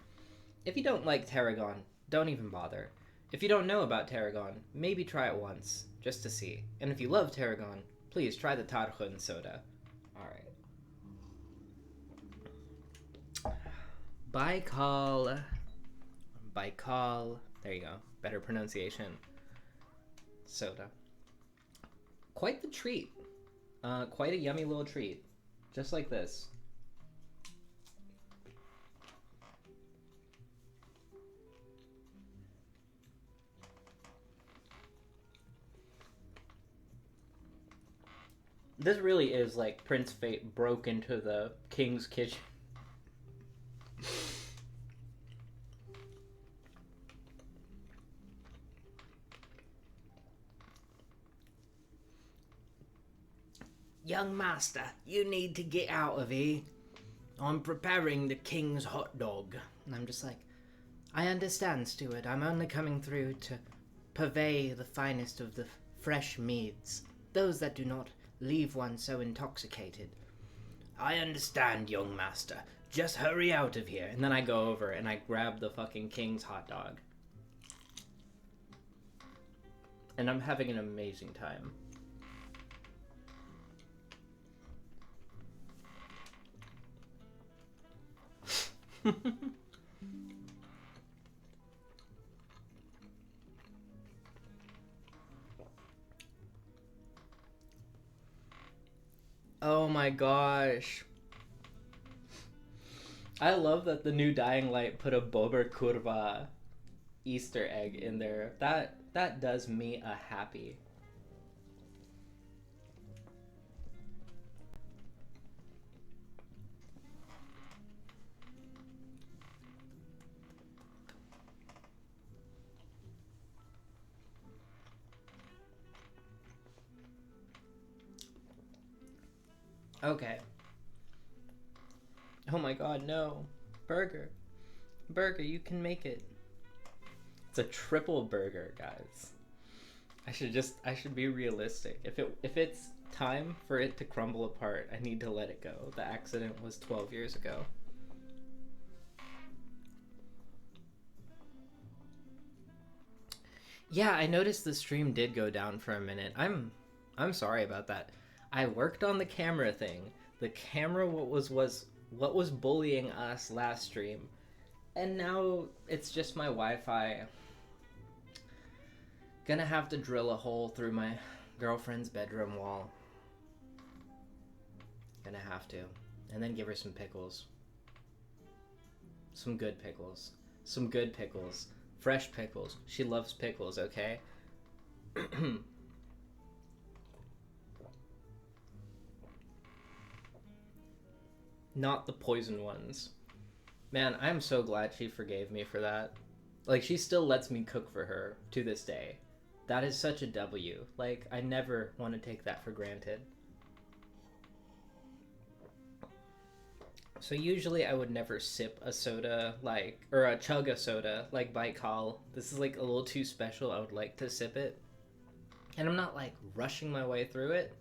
If you don't like tarragon, don't even bother. If you don't know about tarragon, maybe try it once, just to see. And if you love tarragon, please try the Tarhun soda. Alright. Baikal. There you go. Better pronunciation. Soda. Quite the treat. Quite a yummy little treat. Just like this. This really is like Prince Fate broke into the king's kitchen. Young master, you need to get out of here. I'm preparing the king's hot dog. And I'm just like, I understand, steward. I'm only coming through to purvey the finest of the fresh meads. Those that do not leave one so intoxicated. I understand, young master. Just hurry out of here. And then I go over and I grab the fucking king's hot dog. And I'm having an amazing time. Oh my gosh. I love that the new Dying Light put a Bober Kurva Easter egg in there. That does me a happy. Okay. Oh my god, no. Burger. Burger, you can make it. It's a triple burger, guys. I should be realistic. If it's time for it to crumble apart, I need to let it go. The accident was 12 years ago. Yeah, I noticed the stream did go down for a minute. I'm sorry about that. I worked on the camera thing. The camera what was bullying us last stream. And now it's just my Wi-Fi. Gonna have to drill a hole through my girlfriend's bedroom wall. Gonna have to. And then give her some pickles. Some good pickles. Some good pickles. Fresh pickles. She loves pickles, okay? Not the poison ones. Man, I'm so glad she forgave me for that. Like, she still lets me cook for her to this day. That is such a W. Like, I never want to take that for granted. So usually I would never sip a soda or a chug a soda like Baikal. This is like a little too special. I would like to sip it. And I'm not like rushing my way through it.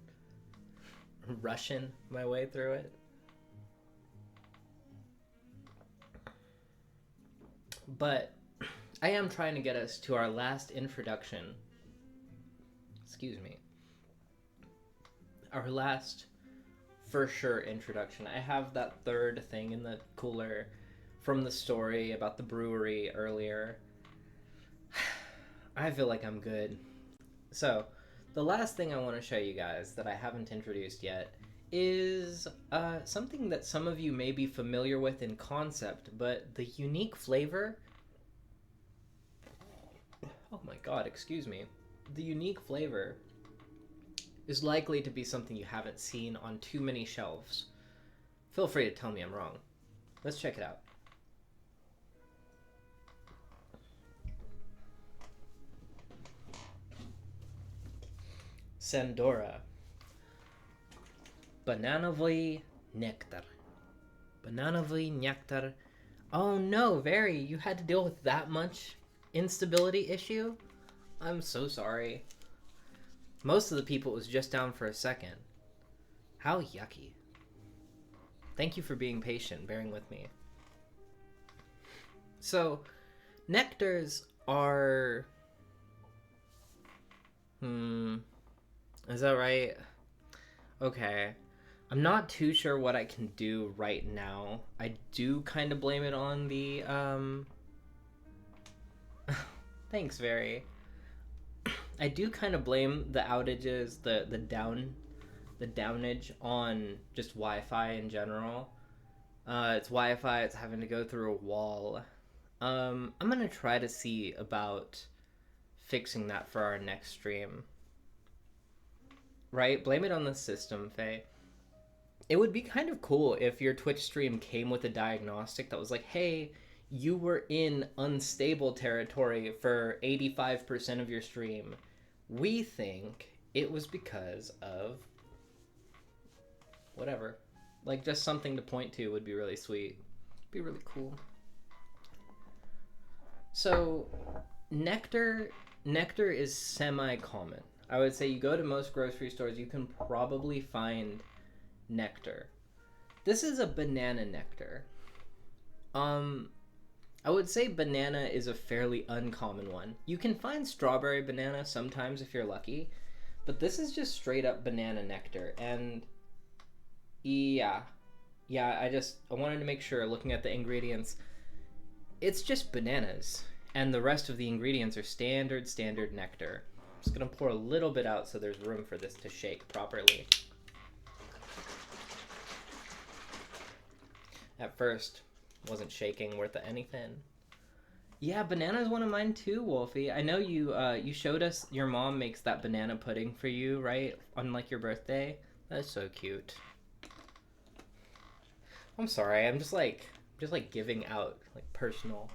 Rushing my way through it. But I am trying to get us to our last introduction. Excuse me. Our last, for sure, introduction. I have that third thing in the cooler from the story about the brewery earlier. I feel like I'm good. So, the last thing I want to show you guys that I haven't introduced yet is something that some of you may be familiar with in concept, but the unique flavor... Oh my god, excuse me. The unique flavor is likely to be something you haven't seen on too many shelves. Feel free to tell me I'm wrong. Let's check it out. Sandora. Bananowy nectar. Bananowy nectar. Oh no, Very, you had to deal with that much instability issue? I'm so sorry. Most of the people, it was just down for a second. How yucky. Thank you for being patient, bearing with me. So, nectars are... Is that right? Okay. I'm not too sure what I can do right now. I do kind of blame it on the, Thanks, Very. I do kind of blame the outages, the downage on just Wi-Fi in general. It's Wi-Fi, it's having to go through a wall. I'm gonna try to see about fixing that for our next stream. Right? Blame it on the system, Faye. It would be kind of cool if your Twitch stream came with a diagnostic that was like, hey, you were in unstable territory for 85% of your stream. We think it was because of whatever. Like, just something to point to would be really sweet. Be really cool. So, nectar is semi-common. I would say you go to most grocery stores, you can probably find nectar. This is a banana nectar. I would say banana is a fairly uncommon one. You can find strawberry banana sometimes if you're lucky, but this is just straight up banana nectar. And yeah, I wanted to make sure, looking at the ingredients, it's just bananas, and the rest of the ingredients are standard nectar. I'm just gonna pour a little bit out so there's room for this to shake properly. At first, wasn't shaking worth anything. Yeah, banana is one of mine too, Wolfie. I know you showed us your mom makes that banana pudding for you, right? On like your birthday. That's so cute. I'm sorry, I'm just like giving out like personal.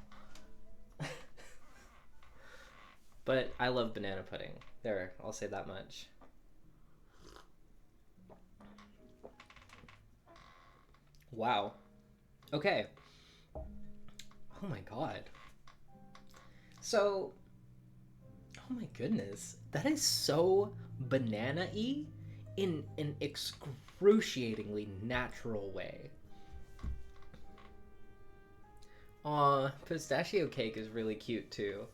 But I love banana pudding. There, I'll say that much. Wow. Okay. Oh my god. So, oh my goodness. That is so banana-y in an excruciatingly natural way. Aw, pistachio cake is really cute too.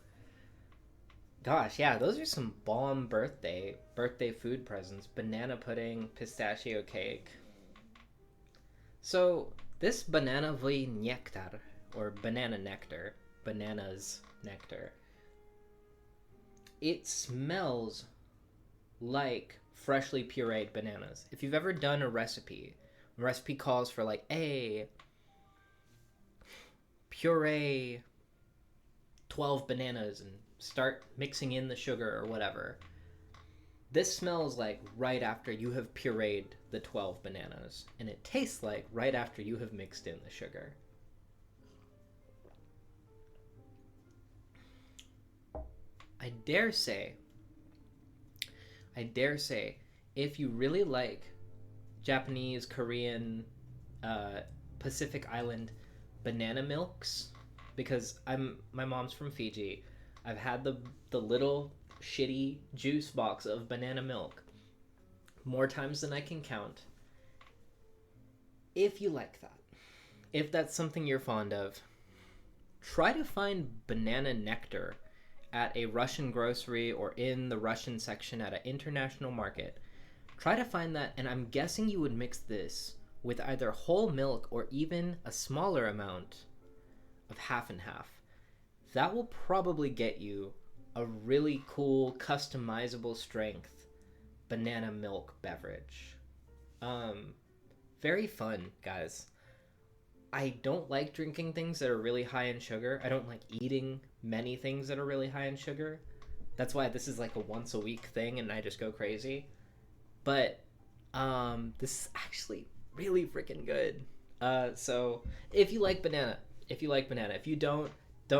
Gosh, yeah, those are some bomb birthday food presents. Banana pudding, pistachio cake. So, this bananowy nectar, or banana nectar, bananas nectar, it smells like freshly pureed bananas. If you've ever done a recipe calls for like, hey, puree 12 bananas and start mixing in the sugar or whatever. This smells like right after you have pureed the 12 bananas, and it tastes like right after you have mixed in the sugar. I dare say, if you really like Japanese, Korean, Pacific Island banana milks, because my mom's from Fiji. I've had the little shitty juice box of banana milk more times than I can count. If you like that, if that's something you're fond of, try to find banana nectar at a Russian grocery or in the Russian section at an international market. Try to find that, and I'm guessing you would mix this with either whole milk or even a smaller amount of half and half. That will probably get you a really cool, customizable strength banana milk beverage. Very fun, guys. I don't like drinking things that are really high in sugar. I don't like eating many things that are really high in sugar. That's why this is like a once a week thing and I just go crazy. But this is actually really freaking good. So if you like banana. If you don't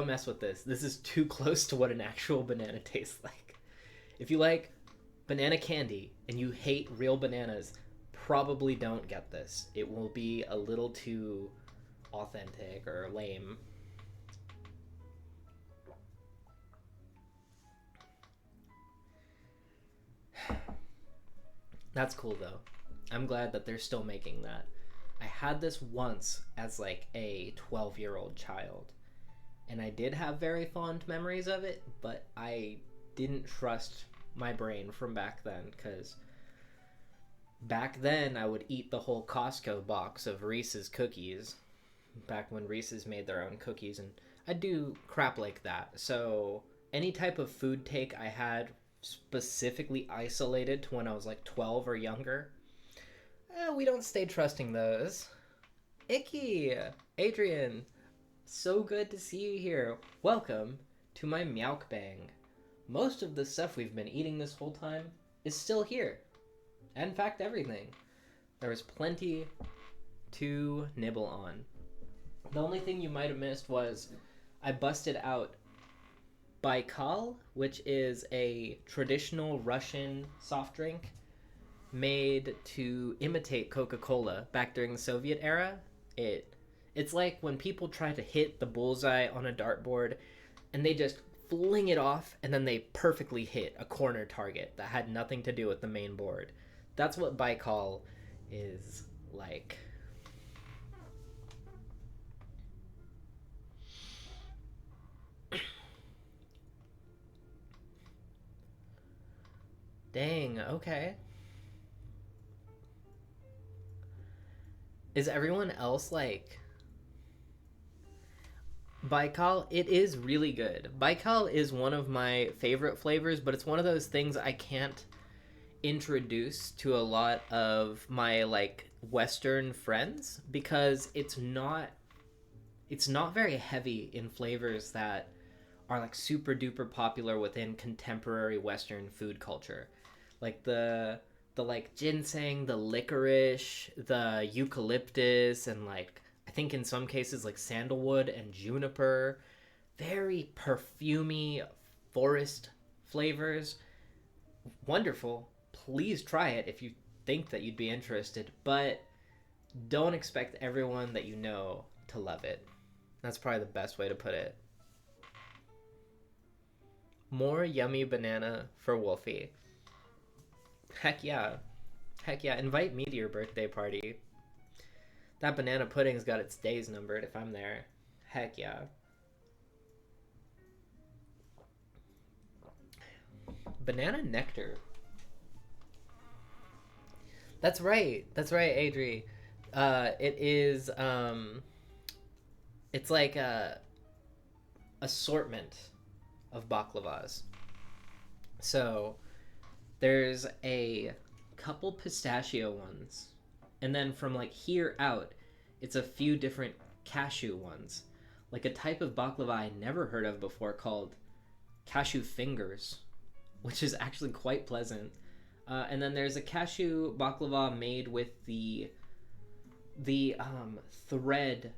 mess with this. This is too close to what an actual banana tastes like. If you like banana candy and you hate real bananas, probably don't get this. It will be a little too authentic or lame. That's cool though. I'm glad that they're still making that. I had this once as like a 12-year-old child, and I did have very fond memories of it, but I didn't trust my brain from back then, because back then I would eat the whole Costco box of Reese's cookies, back when Reese's made their own cookies, and I'd do crap like that. So any type of food take I had specifically isolated to when I was like 12 or younger, we don't stay trusting those. Icky! Adrian, so good to see you here. Welcome to my Meowkbang. Most of the stuff we've been eating this whole time is still here. In fact, everything. There was plenty to nibble on. The only thing you might have missed was I busted out Baikal, which is a traditional Russian soft drink made to imitate Coca-Cola back during the Soviet era. It's like when people try to hit the bullseye on a dartboard and they just fling it off and then they perfectly hit a corner target that had nothing to do with the main board. That's what Baikal is like. Dang, okay. Is everyone else like... Baikal, it is really good. Baikal is one of my favorite flavors, but it's one of those things I can't introduce to a lot of my like Western friends because it's not very heavy in flavors that are like super duper popular within contemporary Western food culture. Like the like ginseng, the licorice, the eucalyptus, and like I think in some cases like sandalwood and juniper. Very perfumey forest flavors. Wonderful. Please try it if you think that you'd be interested, but don't expect everyone that you know to love it. That's probably the best way to put it. More yummy banana for Wolfie. Heck yeah. Heck yeah. Invite me to your birthday party. That banana pudding's got its days numbered if I'm there. Heck yeah. Banana nectar. That's right, Adri. It is, it's like a assortment of baklavas. So there's a couple pistachio ones, and then from like here out, it's a few different cashew ones. Like a type of baklava I never heard of before called cashew fingers, which is actually quite pleasant. And then there's a cashew baklava made with the thread,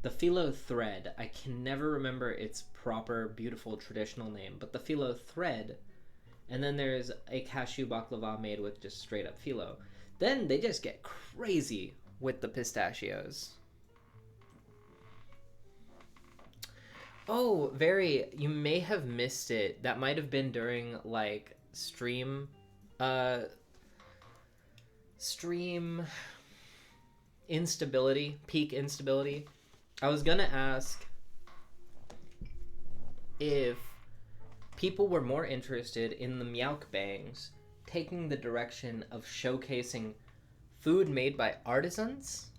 the phyllo thread. I can never remember its proper, beautiful, traditional name, but the phyllo thread. And then there's a cashew baklava made with just straight up phyllo. Then they just get crazy with the pistachios. Oh, you may have missed it. That might have been during like stream instability, peak instability. I was gonna ask if people were more interested in the Meowkbangs taking the direction of showcasing food made by artisans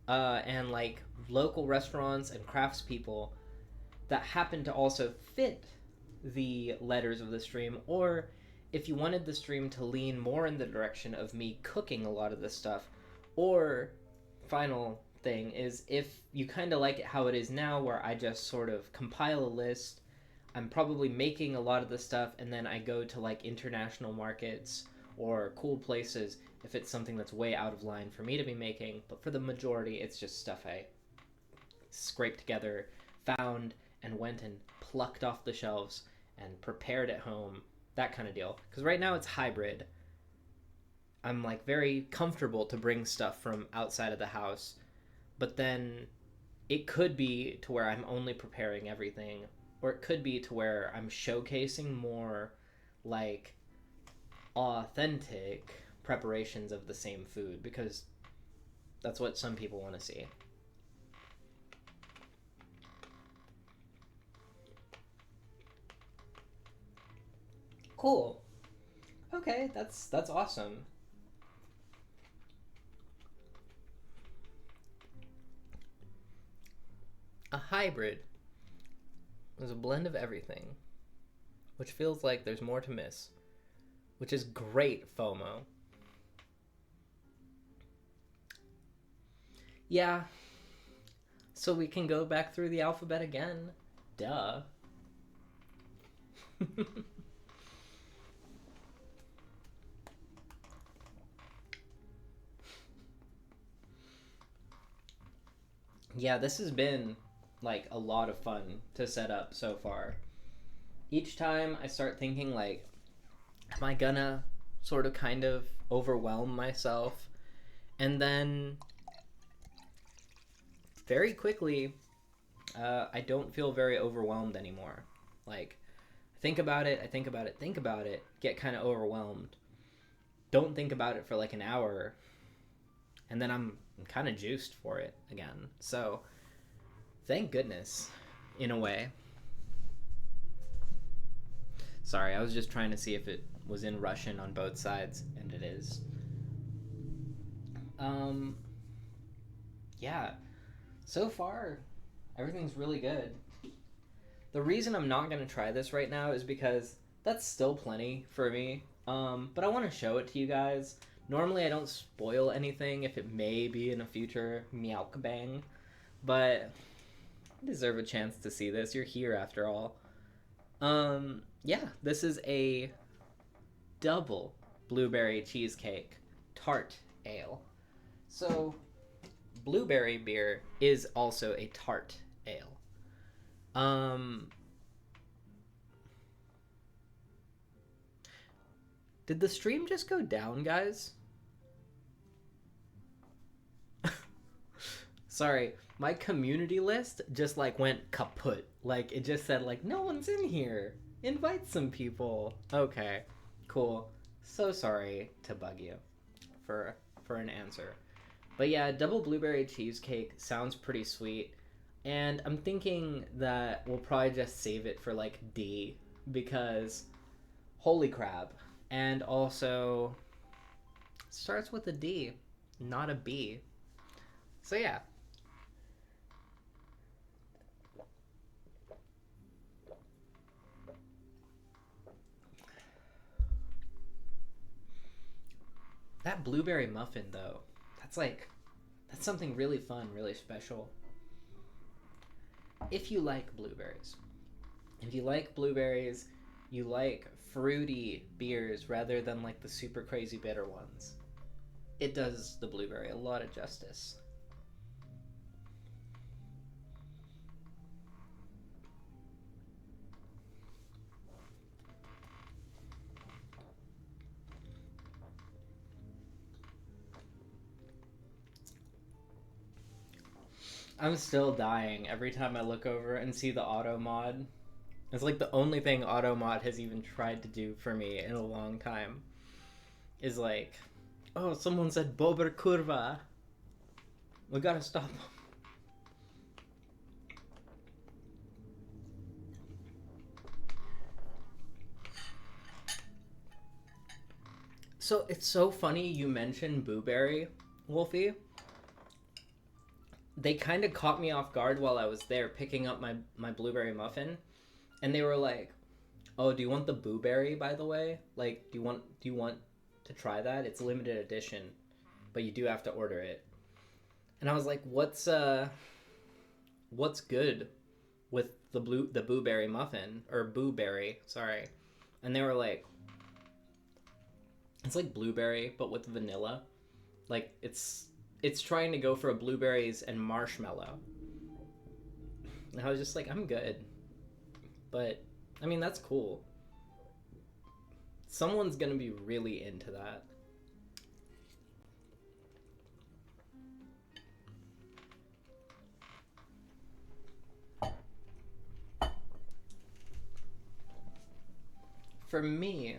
and like local restaurants and craftspeople that happen to also fit the letters of the stream, or if you wanted the stream to lean more in the direction of me cooking a lot of this stuff, or final thing is if you kind of like it how it is now, where I just sort of compile a list. I'm probably making a lot of the stuff and then I go to like international markets or cool places if it's something that's way out of line for me to be making, but for the majority it's just stuff I scraped together, found, and went and plucked off the shelves and prepared at home, that kind of deal. Because right now it's hybrid. I'm like very comfortable to bring stuff from outside of the house, but then it could be to where I'm only preparing everything, or it could be to where I'm showcasing more like authentic preparations of the same food, because that's what some people want to see. Cool. Okay, that's awesome. A hybrid is a blend of everything, which feels like there's more to miss, which is great FOMO. Yeah, so we can go back through the alphabet again. Duh. Yeah, this has been like a lot of fun to set up so far. Each time I start thinking like, am I gonna sort of kind of overwhelm myself? And then very quickly, I don't feel very overwhelmed anymore. Like, think about it, think about it, get kind of overwhelmed. Don't think about it for like an hour, and then I'm kind of juiced for it again. So, thank goodness, in a way. Sorry, I was just trying to see if it was in Russian on both sides, and it is. Yeah. So far, everything's really good. The reason I'm not going to try this right now is because that's still plenty for me. But I want to show it to you guys. Normally I don't spoil anything if it may be in a future Meowkbang, but I deserve a chance to see this. You're here after all. Yeah, this is a double blueberry cheesecake tart ale. So, blueberry beer is also a tart ale. Did the stream just go down, guys? Sorry, my community list just like went kaput. Like it just said like no one's in here. Invite some people. Okay, cool. So sorry to bug you for an answer. But yeah, double blueberry cheesecake sounds pretty sweet. And I'm thinking that we'll probably just save it for like D, because holy crap. And also starts with a D, not a B. So yeah. That blueberry muffin though, that's something really fun, really special. If you like blueberries, you like fruity beers rather than like the super crazy bitter ones. It does the blueberry a lot of justice. I'm still dying every time I look over and see the auto mod. It's like the only thing auto mod has even tried to do for me in a long time. Is like, oh, someone said Bober Kurva. We gotta stop him. So it's so funny you mentioned Booberry, Wolfie. They kind of caught me off guard while I was there picking up my blueberry muffin, and they were like, "Oh, do you want the Booberry, by the way? Like, do you want to try that? It's limited edition, but you do have to order it." And I was like, "What's good with the Booberry muffin or Booberry? Sorry." And they were like, "It's like blueberry but with vanilla. Like it's trying to go for a blueberries and marshmallow." And I was just like, I'm good. But I mean, that's cool. Someone's gonna be really into that. For me,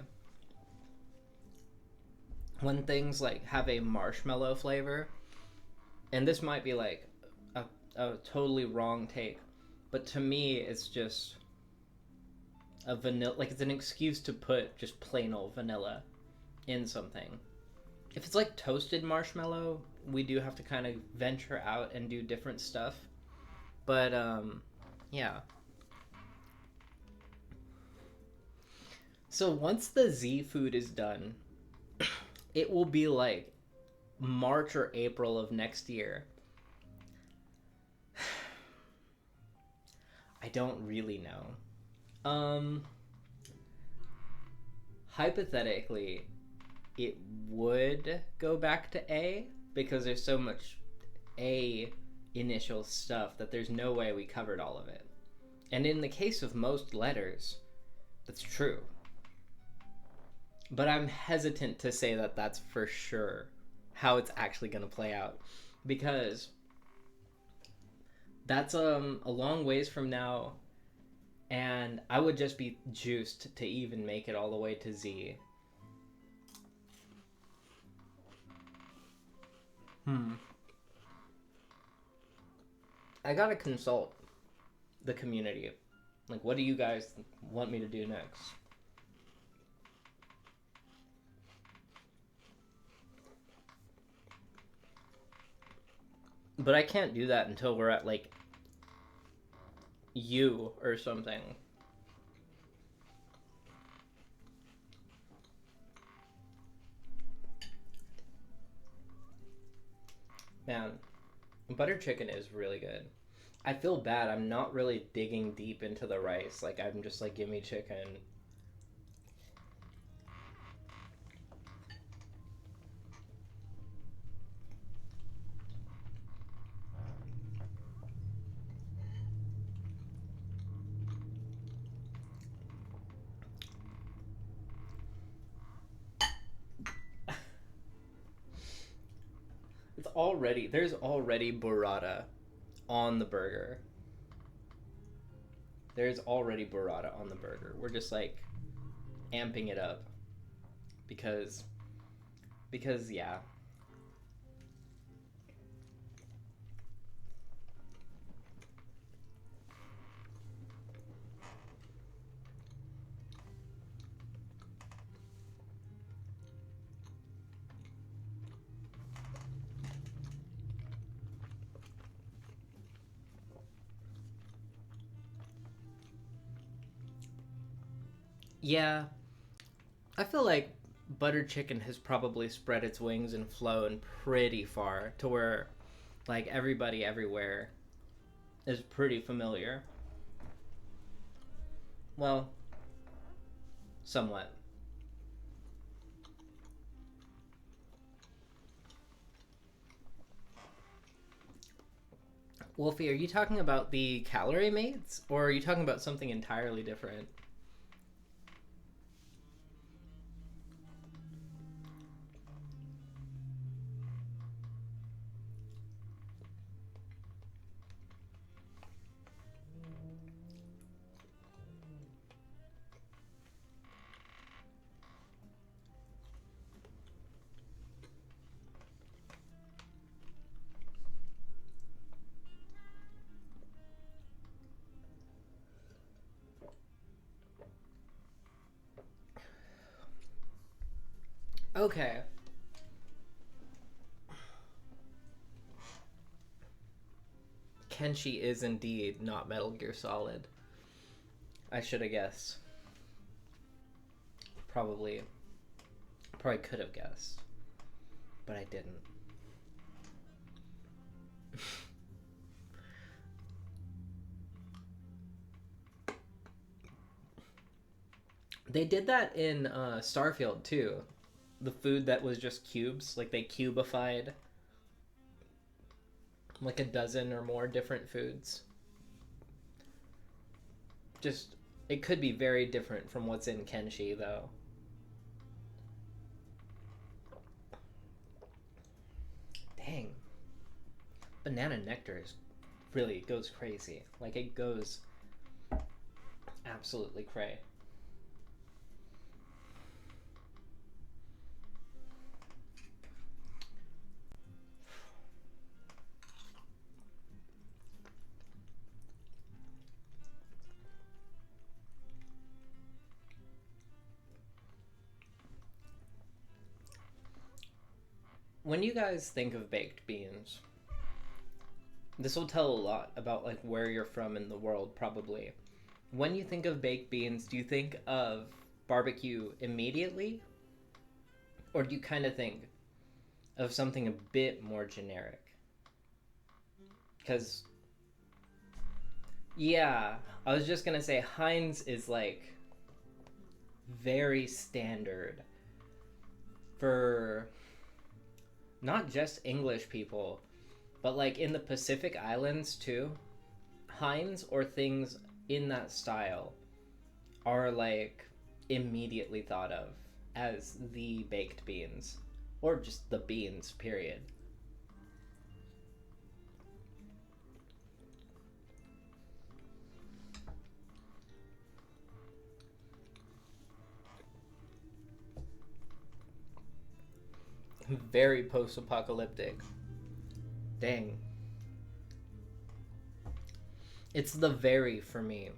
when things like have a marshmallow flavor, and this might be like a totally wrong take, but to me it's just a vanilla, like it's an excuse to put just plain old vanilla in something. If it's like toasted marshmallow, we do have to kind of venture out and do different stuff. But yeah. So once the Z food is done, it will be like March or April of next year. I don't really know. Hypothetically, it would go back to A because there's so much A initial stuff that there's no way we covered all of it. And in the case of most letters, that's true. But I'm hesitant to say that that's for sure how it's actually going to play out, because that's a long ways from now, and I would just be juiced to even make it all the way to Z. I gotta consult the community. Like, what do you guys want me to do next? But I can't do that until we're at, like, U or something. Man, butter chicken is really good. I feel bad. I'm not really digging deep into the rice. Like, I'm just like, give me chicken. There's already burrata on the burger. There's already burrata on the burger. We're just like amping it up because yeah. Yeah, I feel like butter chicken has probably spread its wings and flown pretty far to where like everybody everywhere is pretty familiar. Well, somewhat. Wolfie, are you talking about the calorie mates, or are you talking about something entirely different? Okay. Kenshi is indeed not Metal Gear Solid. I should have guessed. Probably could have guessed, but I didn't. They did that in Starfield too. The food that was just cubes, like they cubified like a dozen or more different foods. Just, it could be very different from what's in Kenshi though. Dang. Banana nectar really goes crazy. Like it goes absolutely cray. When you guys think of baked beans, this will tell a lot about like where you're from in the world probably. When you think of baked beans, do you think of barbecue immediately? Or do you kind of think of something a bit more generic? Because, yeah, I was just gonna say Heinz is like very standard for not just English people, but like in the Pacific Islands too. Heinz or things in that style are like immediately thought of as the baked beans, or just the beans, period. Very post-apocalyptic. Dang. It's the very for me.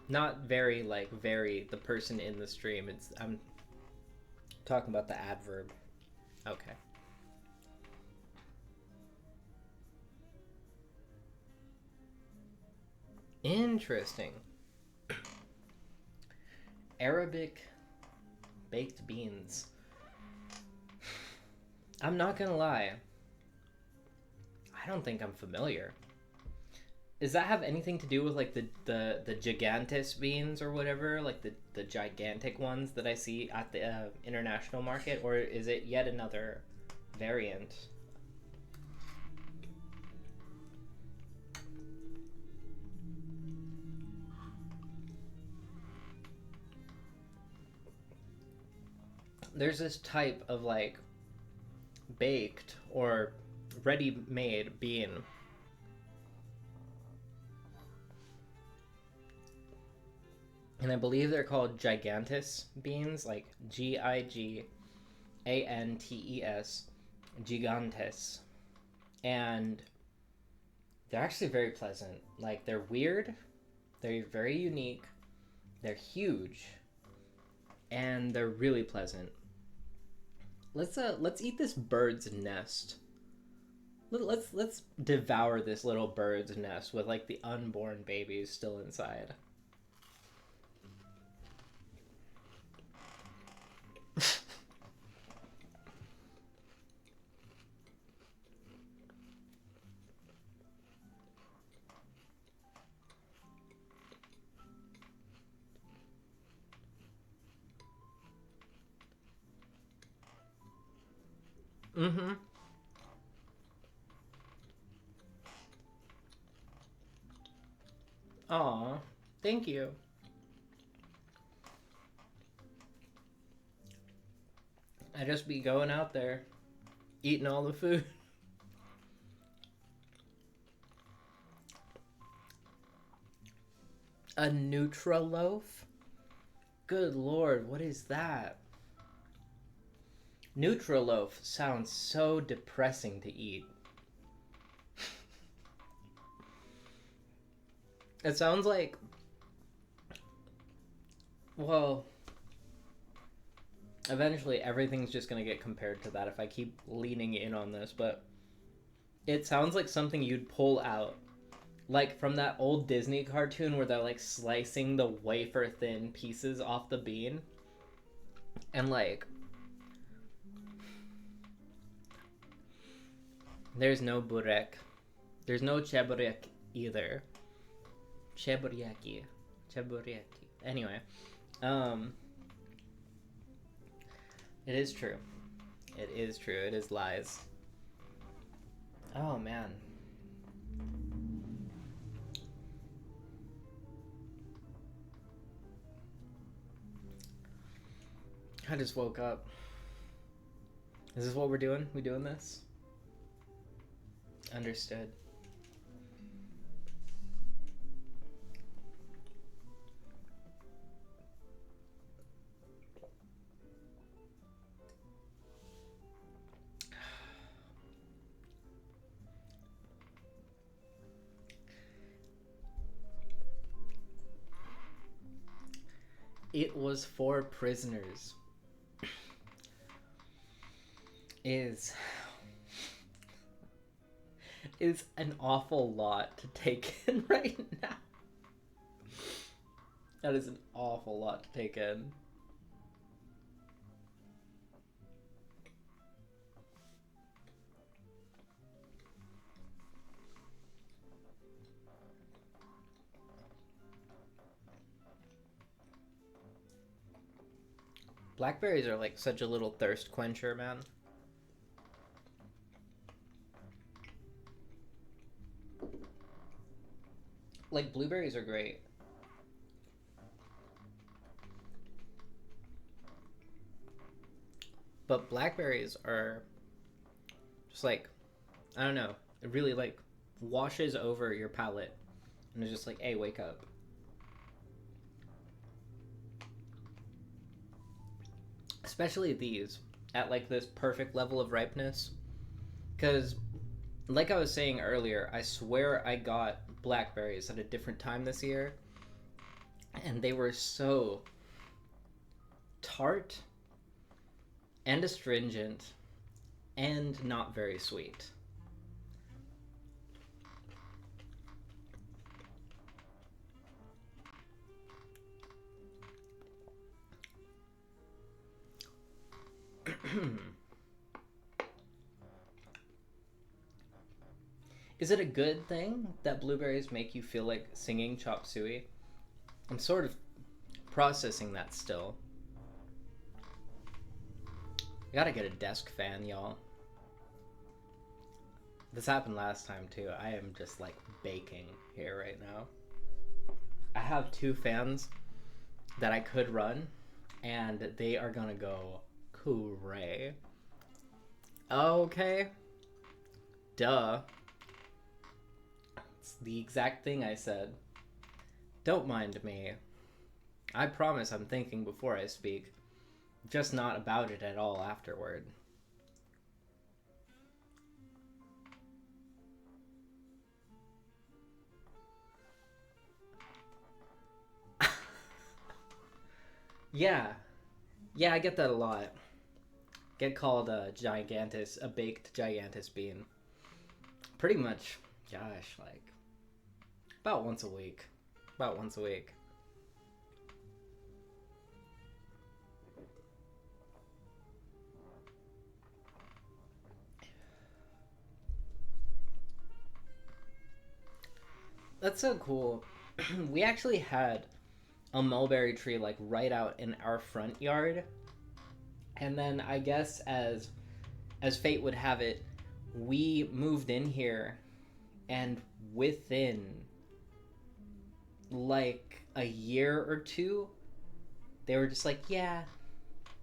Not very like very the person in the stream. I'm talking about the adverb. Okay. Interesting. Arabic baked beans. I'm not gonna lie. I don't think I'm familiar. Does that have anything to do with like the gigantus beans or whatever, like the gigantic ones that I see at the international market, or is it yet another variant? There's this type of like baked or ready-made bean. And I believe they're called gigantus beans, like Gigantes, gigantes. And they're actually very pleasant. Like they're weird, they're very unique, they're huge, and they're really pleasant. Let's eat this bird's nest. Let's devour this little bird's nest with like the unborn babies still inside. Mm-hmm. Aw, thank you. I just be going out there, eating all the food. A Nutraloaf? Good lord, what is that? Nutraloaf sounds so depressing to eat. It sounds like... Well... Eventually everything's just gonna get compared to that if I keep leaning in on this, but... It sounds like something you'd pull out. Like from that old Disney cartoon where they're like slicing the wafer thin pieces off the bean. And like... There's no burek. There's no cheburek either. Cheburiaki. Anyway. It is true. It is true. It is lies. Oh, man. I just woke up. Is this what we're doing? We doing this? Understood. It was for prisoners. Is an awful lot to take in right now. That is an awful lot to take in. Blackberries are like such a little thirst quencher, man. Like, blueberries are great. But blackberries are just like, I don't know, it really like washes over your palate. And it's just like, hey, wake up. Especially these at like this perfect level of ripeness. Because, like I was saying earlier, I swear I got blackberries at a different time this year. And they were so tart and astringent and not very sweet. Is it a good thing that blueberries make you feel like singing chop suey? I'm sort of processing that still. I gotta get a desk fan, y'all. This happened last time too. I am just like baking here right now. I have 2 fans that I could run, and they are gonna go cray. Okay. Duh. It's the exact thing I said. Don't mind me. I promise I'm thinking before I speak. Just not about it at all afterward. Yeah. Yeah, I get that a lot. Get called a gigantus, a baked gigantus bean. Pretty much, gosh, like, about once a week. About once a week. That's so cool. We actually had a mulberry tree like right out in our front yard. And then I guess as as fate would have it, we moved in here, and within like a year or two, they were just like, yeah,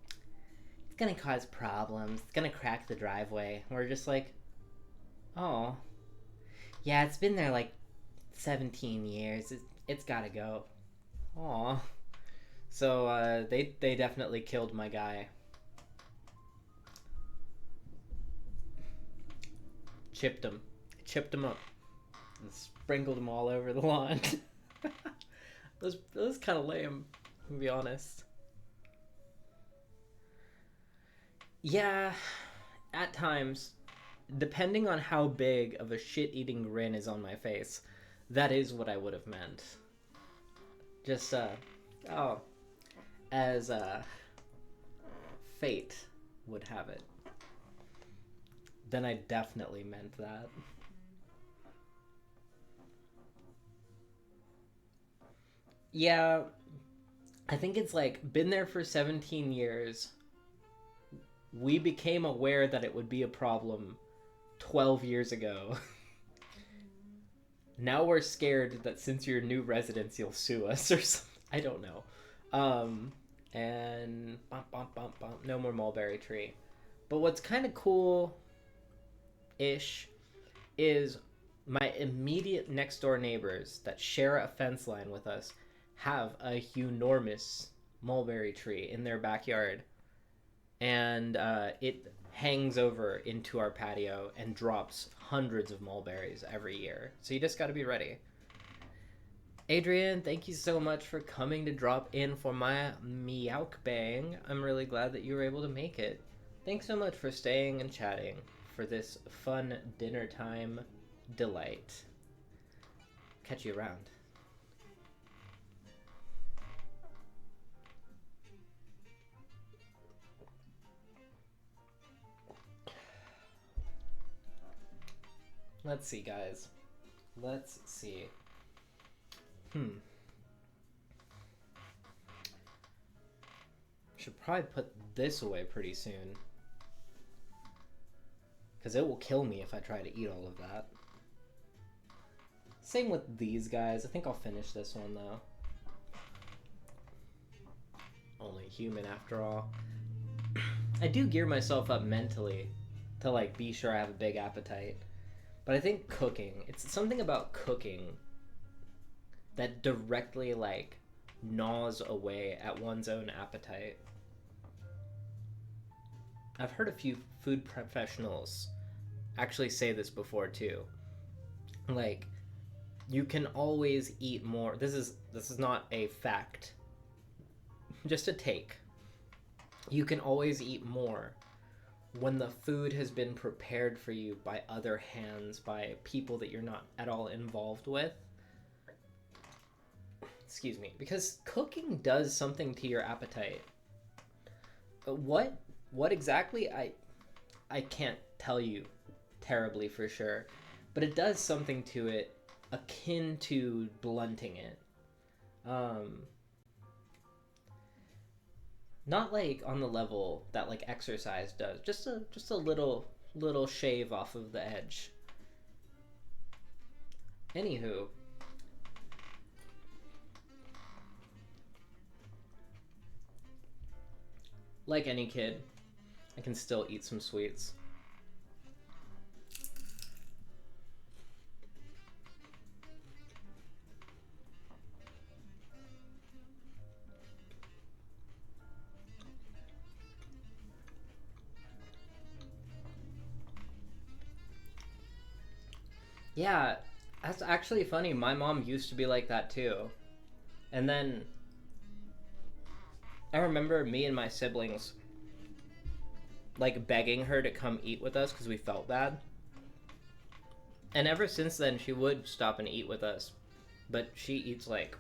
it's gonna cause problems. It's gonna crack the driveway. And we're just like, oh, yeah, it's been there like 17 years. It's gotta go. Aw. So they definitely killed my guy. Chipped him up, and sprinkled him all over the lawn. It was kind of lame, to be honest. Yeah, at times, depending on how big of a shit-eating grin is on my face, that is what I would have meant. Just as fate would have it, then I definitely meant that. Yeah, I think it's like been there for 17 years. We became aware that it would be a problem 12 years ago. Now we're scared that since you're new residents, you'll sue us or something. I don't know. And no more mulberry tree. But what's kind of cool-ish is my immediate next door neighbors that share a fence line with us have a enormous mulberry tree in their backyard. And it hangs over into our patio and drops hundreds of mulberries every year. So you just got to be ready. Adrian, thank you so much for coming to drop in for my Meowkbang. I'm really glad that you were able to make it. Thanks so much for staying and chatting for this fun dinner time delight. Catch you around. Let's see, guys. Let's see. Should probably put this away pretty soon, because it will kill me if I try to eat all of that. Same with these guys. I think I'll finish this one, though. Only human, after all. I do gear myself up mentally to, like, be sure I have a big appetite. But I think cooking, it's something about cooking that directly, like, gnaws away at one's own appetite. I've heard a few food professionals actually say this before, too. Like, you can always eat more. This is not a fact. Just a take. You can always eat more when the food has been prepared for you by other hands, by people that you're not at all involved with. Excuse me. Because cooking does something to your appetite. What exactly? I can't tell you terribly for sure. But it does something to it akin to blunting it. Not like on the level that like exercise does. Just a little shave off of the edge. Anywho, like any kid, I can still eat some sweets. Yeah, that's actually funny. My mom used to be like that too. And then I remember me and my siblings like begging her to come eat with us because we felt bad. And ever since then, she would stop and eat with us. But she eats like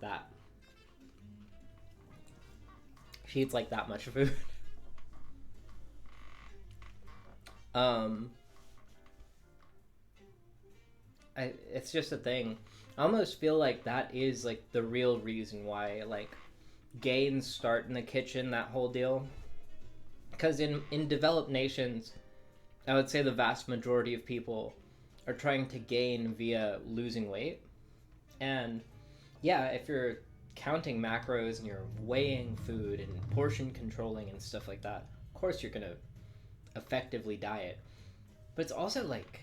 that. She eats like that much food. It's just a thing. I almost feel like that is like the real reason why like gains start in the kitchen, that whole deal. Because in developed nations, I would say the vast majority of people are trying to gain via losing weight. And yeah, if you're counting macros and you're weighing food and portion controlling and stuff like that, of course you're gonna effectively diet. But it's also like,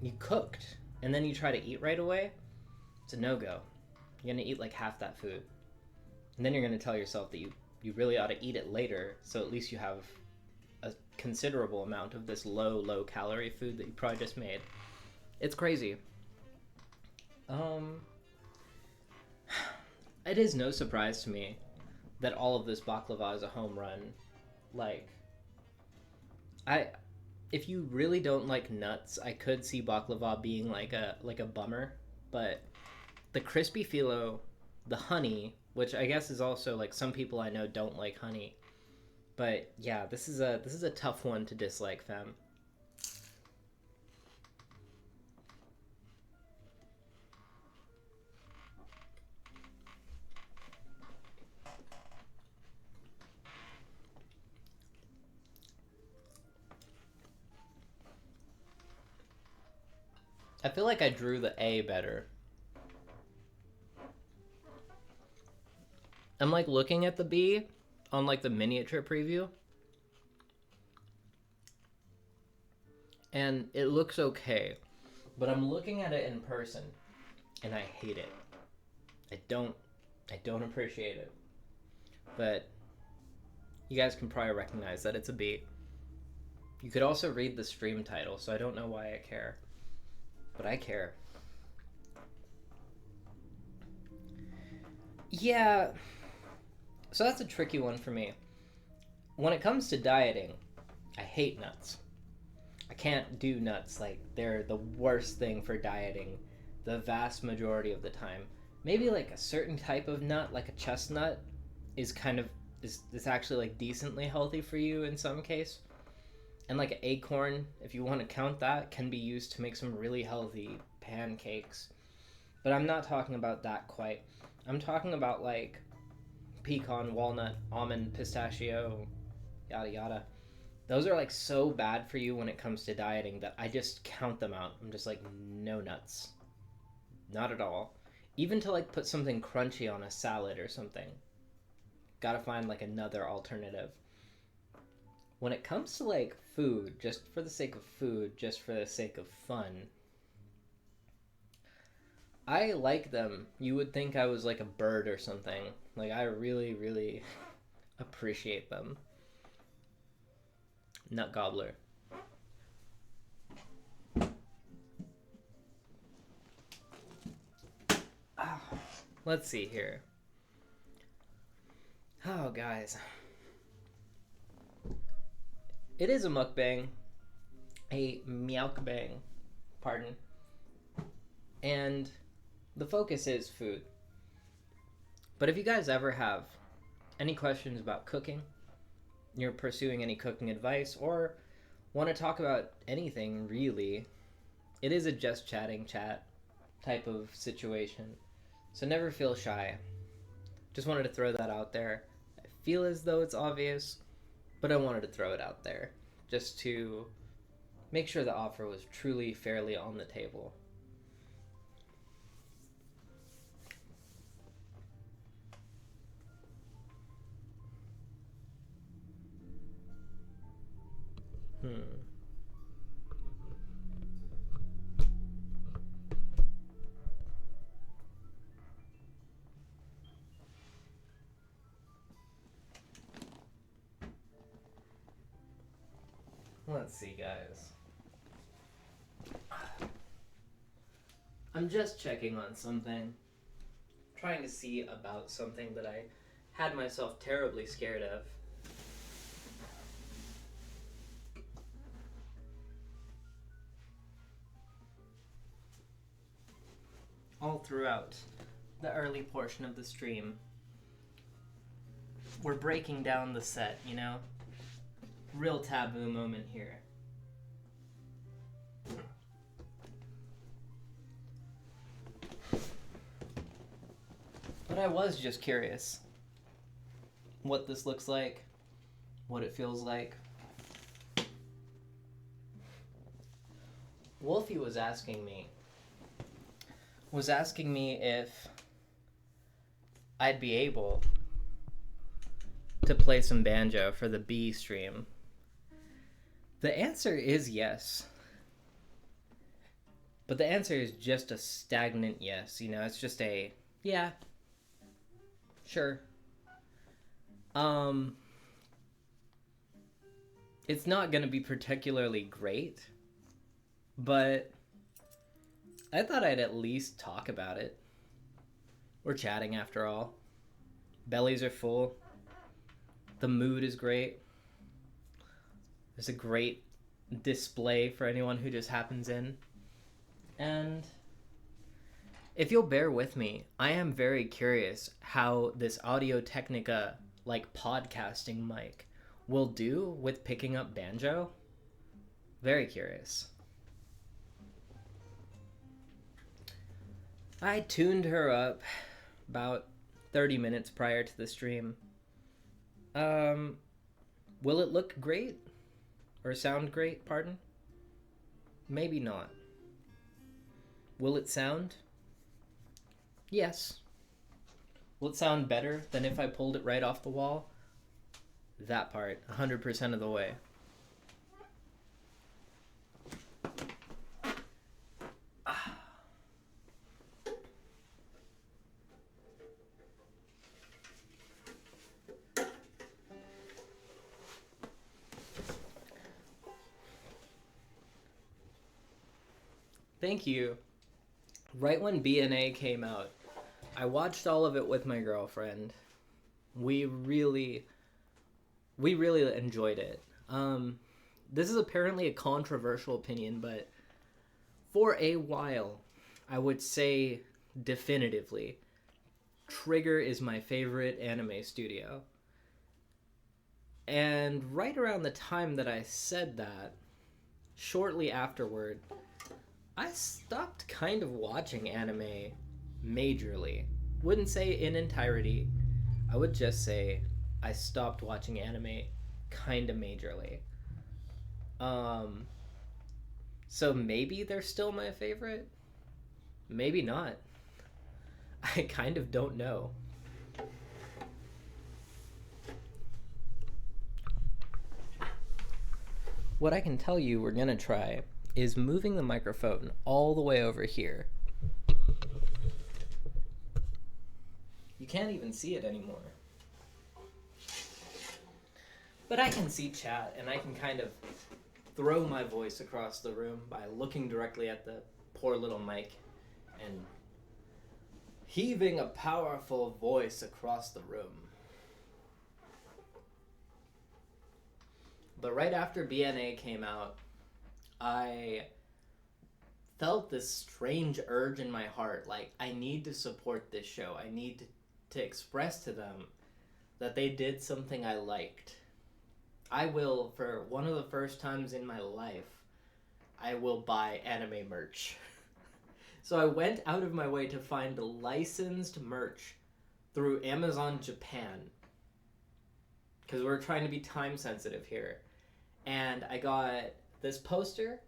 you cooked and then you try to eat right away, it's a no-go. You're gonna eat like half that food. And then you're gonna tell yourself that you really ought to eat it later, so at least you have a considerable amount of this low calorie food that you probably just made. It's crazy. It is no surprise to me that all of this baklava is a home run. Like, if you really don't like nuts, I could see baklava being like a bummer, but the crispy phyllo, the honey, which I guess is also like, some people I know don't like honey, but yeah, this is a tough one to dislike, fam. I feel like I drew the A better. I'm like looking at the B on like the miniature preview, and it looks okay, but I'm looking at it in person and I hate it. I don't appreciate it. But you guys can probably recognize that it's a B. You could also read the stream title, so I don't know why I care, but I care. Yeah, so that's a tricky one for me. When it comes to dieting, I hate nuts. I can't do nuts. Like, they're the worst thing for dieting the vast majority of the time. Maybe like a certain type of nut, like a chestnut, is actually like decently healthy for you in some case. And like an acorn, if you want to count that, can be used to make some really healthy pancakes. But I'm not talking about that quite. I'm talking about like pecan, walnut, almond, pistachio, yada yada. Those are like so bad for you when it comes to dieting that I just count them out. I'm just like, no nuts. Not at all. Even to like put something crunchy on a salad or something. Gotta find like another alternative. When it comes to like food, just for the sake of food, just for the sake of fun, I like them. You would think I was like a bird or something. Like, I really appreciate them. Nut gobbler. Let's see here. Oh, guys. It is a mukbang. A Meowkbang. Pardon. And the focus is food. But if you guys ever have any questions about cooking, you're pursuing any cooking advice, or want to talk about anything really, it is a just chatting chat type of situation. So never feel shy. Just wanted to throw that out there. I feel as though it's obvious, but I wanted to throw it out there just to make sure the offer was truly fairly on the table. Let's see, guys. I'm just checking on something. Trying to see about something that I had myself terribly scared of. All throughout the early portion of the stream, we're breaking down the set, you know? Real taboo moment here. But I was just curious what this looks like what it feels like. Wolfie was asking me if I'd be able to play some banjo for the B stream. The answer is yes. But the answer is just a stagnant yes. You know, it's just a, yeah, sure. It's not going to be particularly great, but I thought I'd at least talk about it. We're chatting after all. Bellies are full. The mood is great. There's a great display for anyone who just happens in. And if you'll bear with me, I am very curious how this Audio-Technica, like podcasting mic, will do with picking up banjo. Very curious. I tuned her up about 30 minutes prior to the stream. Will it look great? Or sound great, pardon? Maybe not. Will it sound? Yes. Will it sound better than if I pulled it right off the wall? That part, 100% of the way. Thank you. Right when BNA came out, I watched all of it with my girlfriend. We really enjoyed it. This is apparently a controversial opinion, but for a while, I would say definitively, Trigger is my favorite anime studio. And right around the time that I said that, shortly afterward, I stopped kind of watching anime majorly. Wouldn't say in entirety. I would just say I stopped watching anime kind of majorly. So maybe they're still my favorite? Maybe not. I kind of don't know. What I can tell you we're gonna try is moving the microphone all the way over here. You can't even see it anymore. But I can see chat, and I can kind of throw my voice across the room by looking directly at the poor little mic and heaving a powerful voice across the room. But right after BNA came out, I felt this strange urge in my heart, like, I need to support this show. I need to express to them that they did something I liked. I will, for one of the first times in my life, I will buy anime merch. So I went out of my way to find licensed merch through Amazon Japan, because we're trying to be time sensitive here. And I got this poster,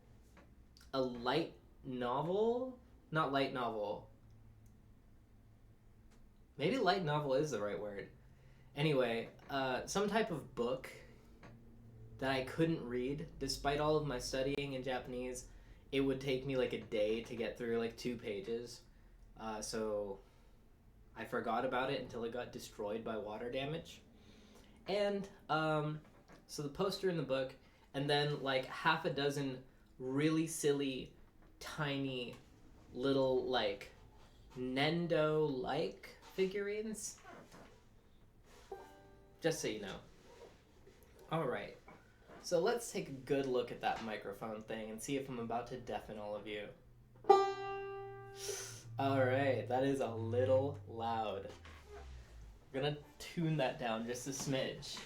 a light novel, not light novel. Maybe light novel is the right word. Anyway, some type of book that I couldn't read. Despite all of my studying in Japanese, it would take me like a day to get through like 2 pages. So I forgot about it until it got destroyed by water damage. And so the poster in the book, and then like half a dozen really silly, tiny, little like Nendo-like figurines. Just so you know. Alright. So let's take a good look at that microphone thing and see if I'm about to deafen all of you. Alright, that is a little loud. We're gonna tune that down just a smidge.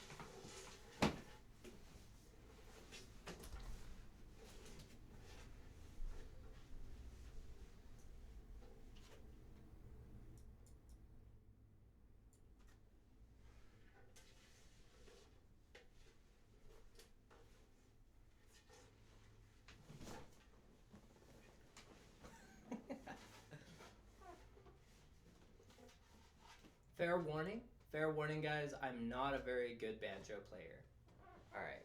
fair warning, guys, I'm not a very good banjo player. All right.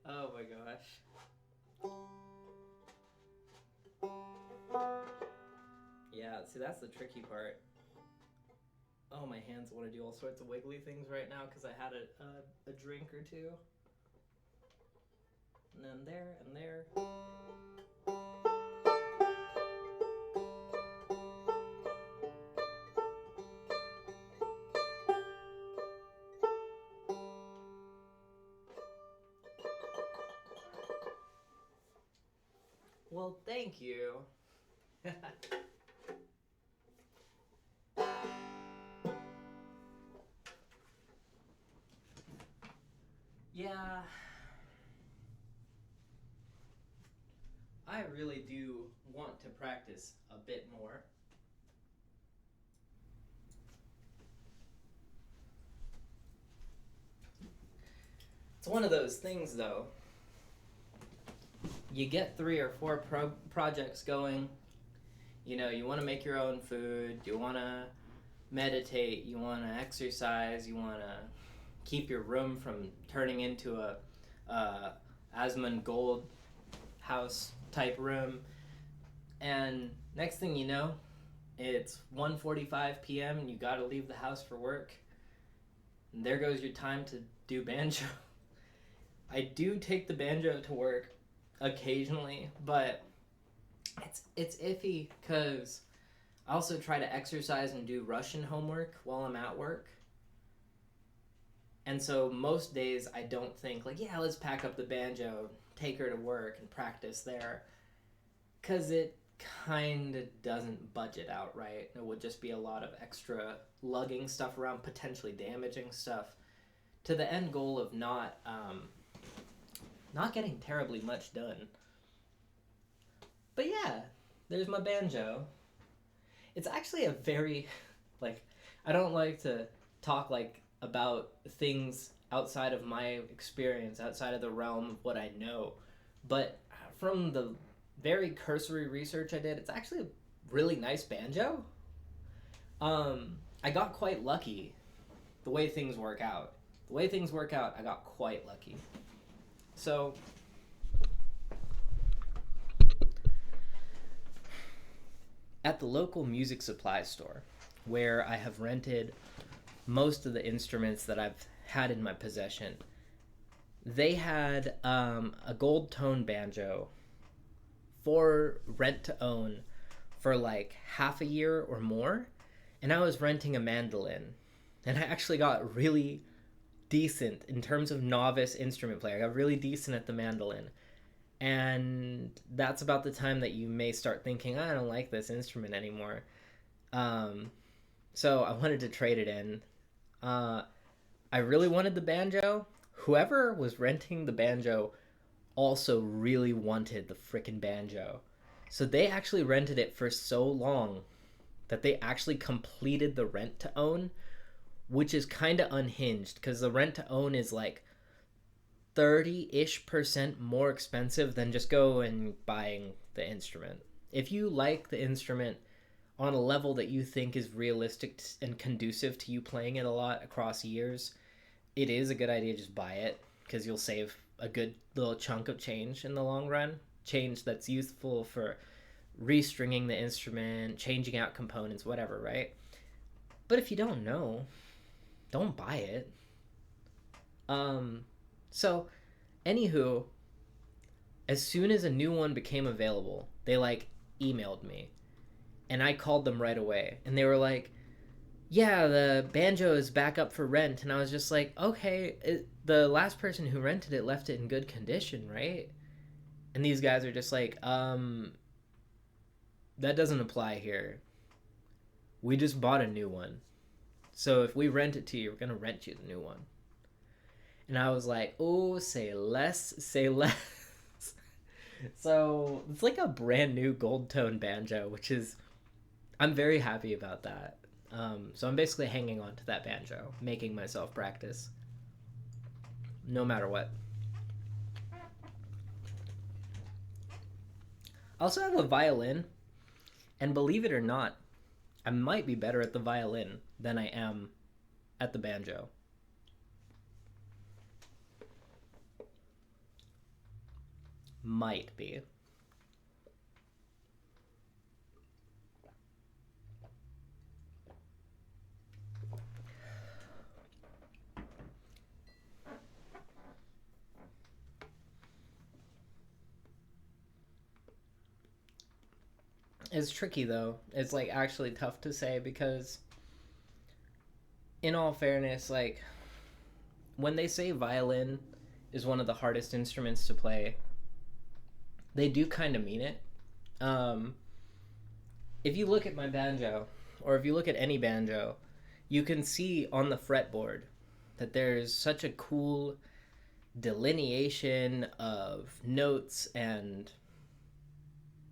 Oh my gosh. Yeah, see, that's the tricky part. Oh, my hands want to do all sorts of wiggly things right now because I had a drink or two. And then there and there. Well, thank you. Yeah. I really do want to practice a bit more. It's one of those things, though. You get 3 or 4 projects going. You know, you want to make your own food. You want to meditate. You want to exercise. You want to keep your room from turning into a Asmongold house type room. And next thing you know, it's 1:45 p.m. and you got to leave the house for work. And there goes your time to do banjo. I do take the banjo to work occasionally, but it's iffy because I also try to exercise and do Russian homework while I'm at work. And so most days I don't think like, yeah, let's pack up the banjo, take her to work and practice there, because it kind of doesn't budget out right. It would just be a lot of extra lugging stuff around, potentially damaging stuff, to the end goal of not getting terribly much done. But yeah, there's my banjo. It's actually a very, like, I don't like to talk like about things outside of my experience, outside of the realm of what I know. But from the very cursory research I did, it's actually a really nice banjo. I got quite lucky the way things work out. The way things work out, I got quite lucky. So, at the local music supply store, where I have rented most of the instruments that I've had in my possession, they had a gold tone banjo for rent to own for like half a year or more, and I was renting a mandolin, and I actually got really decent in terms of novice instrument player. I got really decent at the mandolin, and that's about the time that you may start thinking, I don't like this instrument anymore. So I wanted to trade it in. I really wanted the banjo. Whoever was renting the banjo also really wanted the frickin' banjo. So they actually rented it for so long that they actually completed the rent to own, which is kind of unhinged because the rent to own is like 30-ish% more expensive than just go and buying the instrument. If you like the instrument on a level that you think is realistic and conducive to you playing it a lot across years, it is a good idea to just buy it, because you'll save a good little chunk of change in the long run. Change that's useful for restringing the instrument, changing out components, whatever, right? But if you don't know, don't buy it. So, anywho, as soon as a new one became available, they like emailed me, and I called them right away, and they were like, yeah, the banjo is back up for rent. And I was just like, okay, the last person who rented it left it in good condition, right? And these guys are just like, that doesn't apply here. We just bought a new one. So if we rent it to you, we're going to rent you the new one. And I was like, oh, say less, say less. So it's like a brand new gold tone banjo, which is, I'm very happy about that. So I'm basically hanging on to that banjo, making myself practice no matter what. I also have a violin, and believe it or not, I might be better at the violin than I am at the banjo. Might be. It's tricky though. It's like actually tough to say because in all fairness, like when they say violin is one of the hardest instruments to play, they do kind of mean it. Um, if you look at my banjo, or if you look at any banjo, you can see on the fretboard that there's such a cool delineation of notes and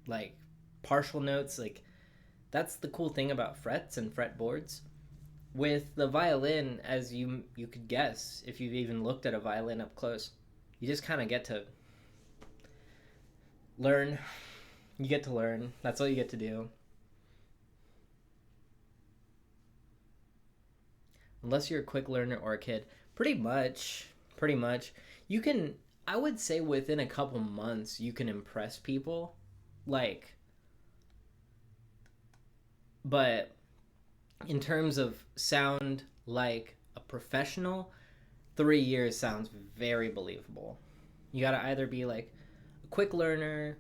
like partial notes. Like that's the cool thing about frets and fretboards. With the violin, as you could guess if you've even looked at a violin up close, you just kind of get to learn. You get to learn. That's all you get to do. Unless you're a quick learner or a kid. Pretty much. You can, I would say within a couple months, you can impress people. Like, but in terms of sound like a professional, 3 years sounds very believable. You gotta either be like a quick learner,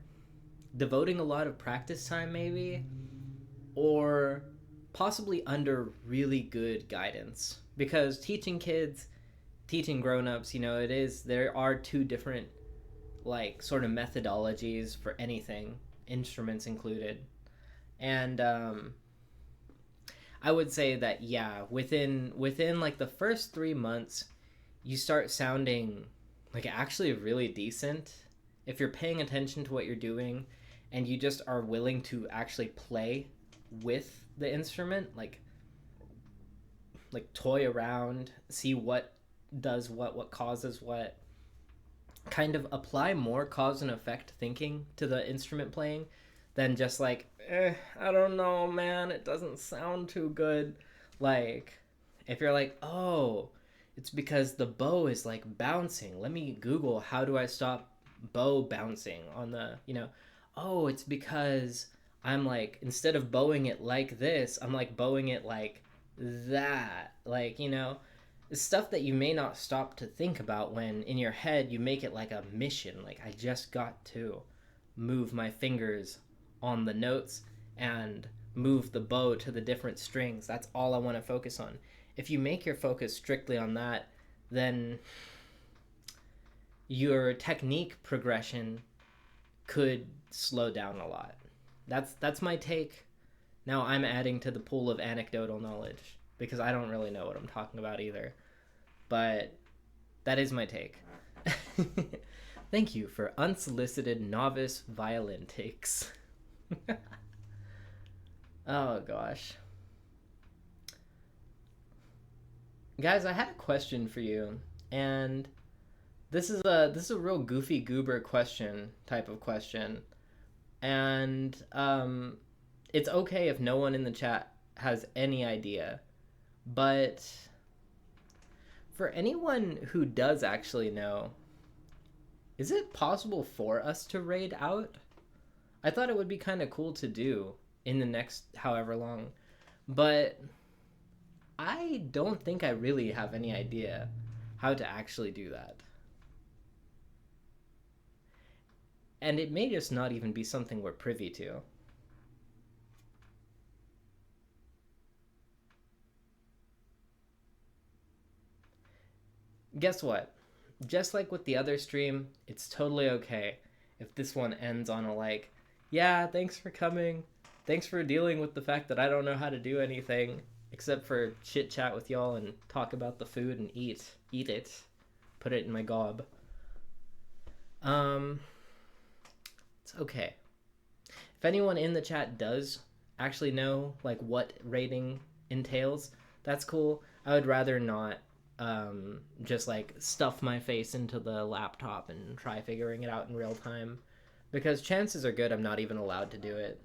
devoting a lot of practice time maybe, or possibly under really good guidance. Because teaching kids, teaching grown-ups, there are two different like sort of methodologies for anything, instruments included. And I would say that yeah, within like the first 3 months, you start sounding like actually really decent if you're paying attention to what you're doing, and you just are willing to actually play with the instrument, like toy around, see what does what causes what, kind of apply more cause and effect thinking to the instrument playing than just like, I don't know, man, it doesn't sound too good. Like, if you're like, oh, it's because the bow is like bouncing. Let me Google how do I stop bow bouncing on oh, it's because I'm like, instead of bowing it like this, I'm like bowing it like that. Like, stuff that you may not stop to think about when in your head you make it like a mission. Like, I just got to move my fingers on the notes and move the bow to the different strings. That's all I want to focus on. If you make your focus strictly on that, then your technique progression could slow down a lot. That's my take. Now I'm adding to the pool of anecdotal knowledge because I don't really know what I'm talking about either. But that is my take. Thank you for unsolicited novice violin takes. Oh gosh. Guys, I had a question for you, and this is a real goofy goober question type of question. And it's okay if no one in the chat has any idea. But for anyone who does actually know, is it possible for us to raid out? I thought it would be kind of cool to do in the next however long, but I don't think I really have any idea how to actually do that. And it may just not even be something we're privy to. guess what? Just like with the other stream, it's totally okay if this one ends on a like, yeah, thanks for coming. Thanks for dealing with the fact that I don't know how to do anything except for chit chat with y'all and talk about the food and eat it, put it in my gob. Um, it's okay. If anyone in the chat does actually know like what rating entails, that's cool. I would rather not just like stuff my face into the laptop and try figuring it out in real time, because chances are good I'm not even allowed to do it.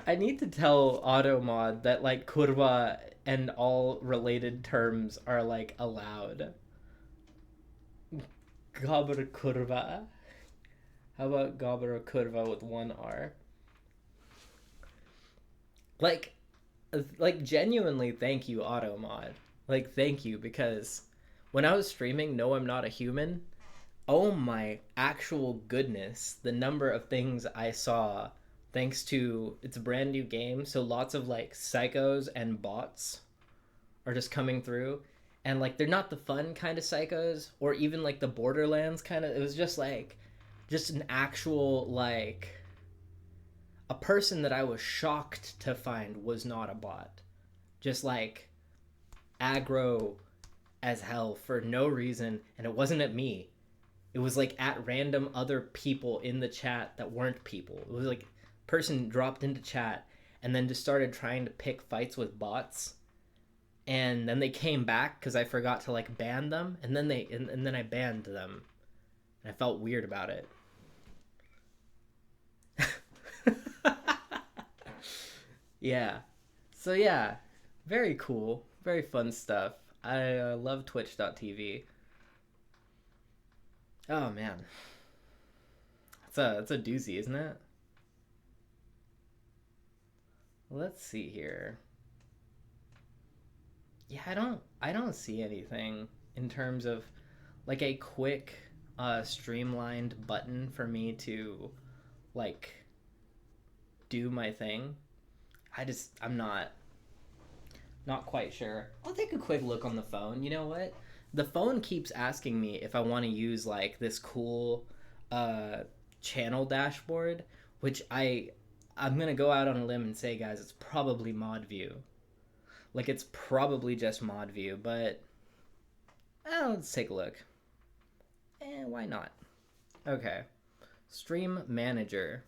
I need to tell Automod that like kurva and all related terms are like allowed. Gabra kurva. How about Gabra kurva with one R? Like genuinely, thank you, Automod. Like, thank you, because when I was streaming No I'm Not a Human, oh my actual goodness, the number of things I saw thanks to it's a brand new game, so lots of like psychos and bots are just coming through. And like they're not the fun kind of psychos or even like the Borderlands kind of, it was just like just an actual like a person that I was shocked to find was not a bot. Just like aggro as hell for no reason, and it wasn't at me. It was like at random other people in the chat that weren't people. It was like person dropped into chat and then just started trying to pick fights with bots. And then they came back because I forgot to like ban them, and then I banned them. And I felt weird about it. Yeah. So yeah, very cool, very fun stuff. I love Twitch.tv. Oh man, it's a doozy, isn't it? Let's see here. Yeah, I don't see anything in terms of like a quick streamlined button for me to like do my thing. I'm not quite sure. I'll take a quick look on the phone. You know what? The phone keeps asking me if I want to use like this cool channel dashboard, which I'm gonna go out on a limb and say, guys, it's probably mod view. Like it's probably just mod view, but let's take a look. Why not? Okay, stream manager.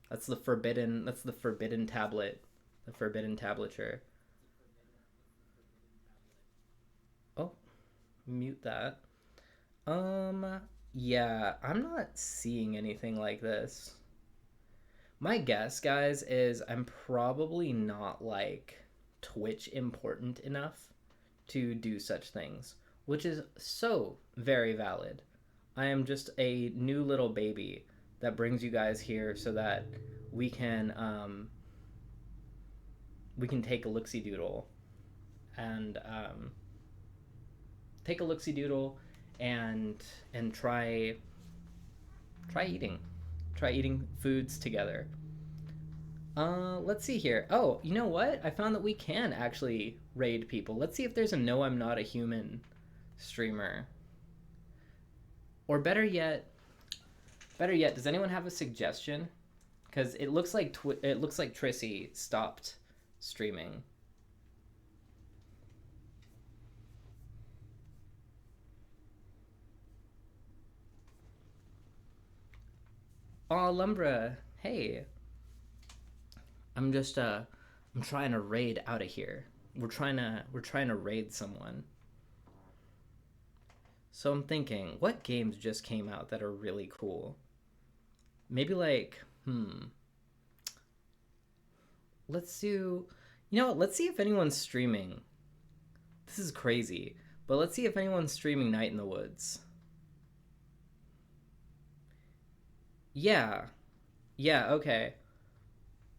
That's the forbidden tablet, the forbidden tablature. Oh, mute that. Yeah, I'm not seeing anything like this. My guess, guys, is I'm probably not like Twitch important enough to do such things, which is so very valid. I am just a new little baby that brings you guys here so that we can take a look-see doodle and take a look-see doodle and try eating foods together. Let's see here. Oh, you know what? I found that we can actually raid people. Let's see if there's a No I'm Not a Human streamer. Or better yet, does anyone have a suggestion? Because it looks like Trissy stopped streaming. Oh, Lumbra, hey. I'm just I'm trying to raid out of here. We're trying to raid someone. So I'm thinking, what games just came out that are really cool? Maybe like, let's do, you know what, let's see if anyone's streaming. This is crazy, but let's see if anyone's streaming Night in the Woods. Yeah, okay.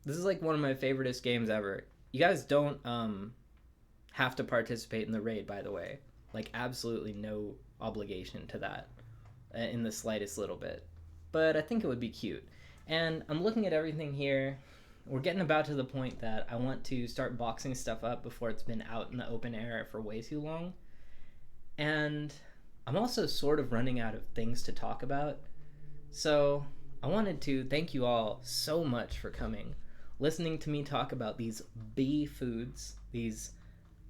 This is like one of my favoriteest games ever. You guys don't have to participate in the raid, by the way. Like absolutely no obligation to that in the slightest little bit. But I think it would be cute. And I'm looking at everything here. we're getting about to the point that I want to start boxing stuff up before it's been out in the open air for way too long. And I'm also sort of running out of things to talk about. So I wanted to thank you all so much for coming, listening to me talk about these B foods.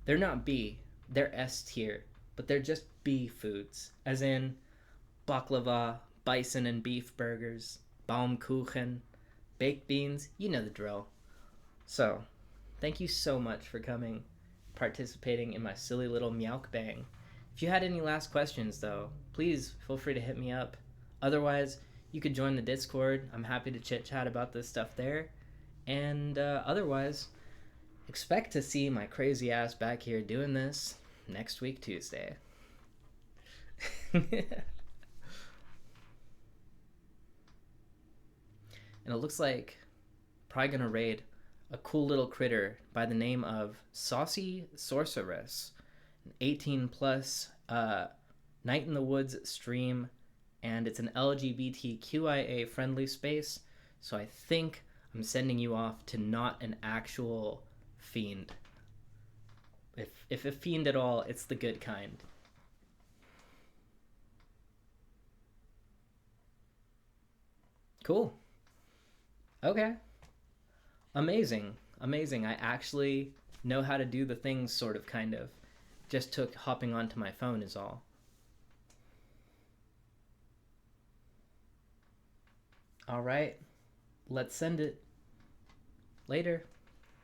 They're not B, they're S tier, but they're just B foods, as in baklava, bison and beef burgers, Baumkuchen, baked beans, you know the drill. So, thank you so much for coming, participating in my silly little Meowkbang. If you had any last questions, though, please feel free to hit me up. Otherwise, you could join the Discord. I'm happy to chit-chat about this stuff there. And otherwise, expect to see my crazy ass back here doing this next week, Tuesday. And it looks like probably gonna raid a cool little critter by the name of Saucy Sorceress, an 18 plus Night in the Woods stream, and it's an LGBTQIA friendly space. So I think I'm sending you off to not an actual fiend. If a fiend at all, it's the good kind. Cool. Okay. Amazing. I actually know how to do the things, sort of, kind of. Just took hopping onto my phone is all. All right. Let's send it. Later.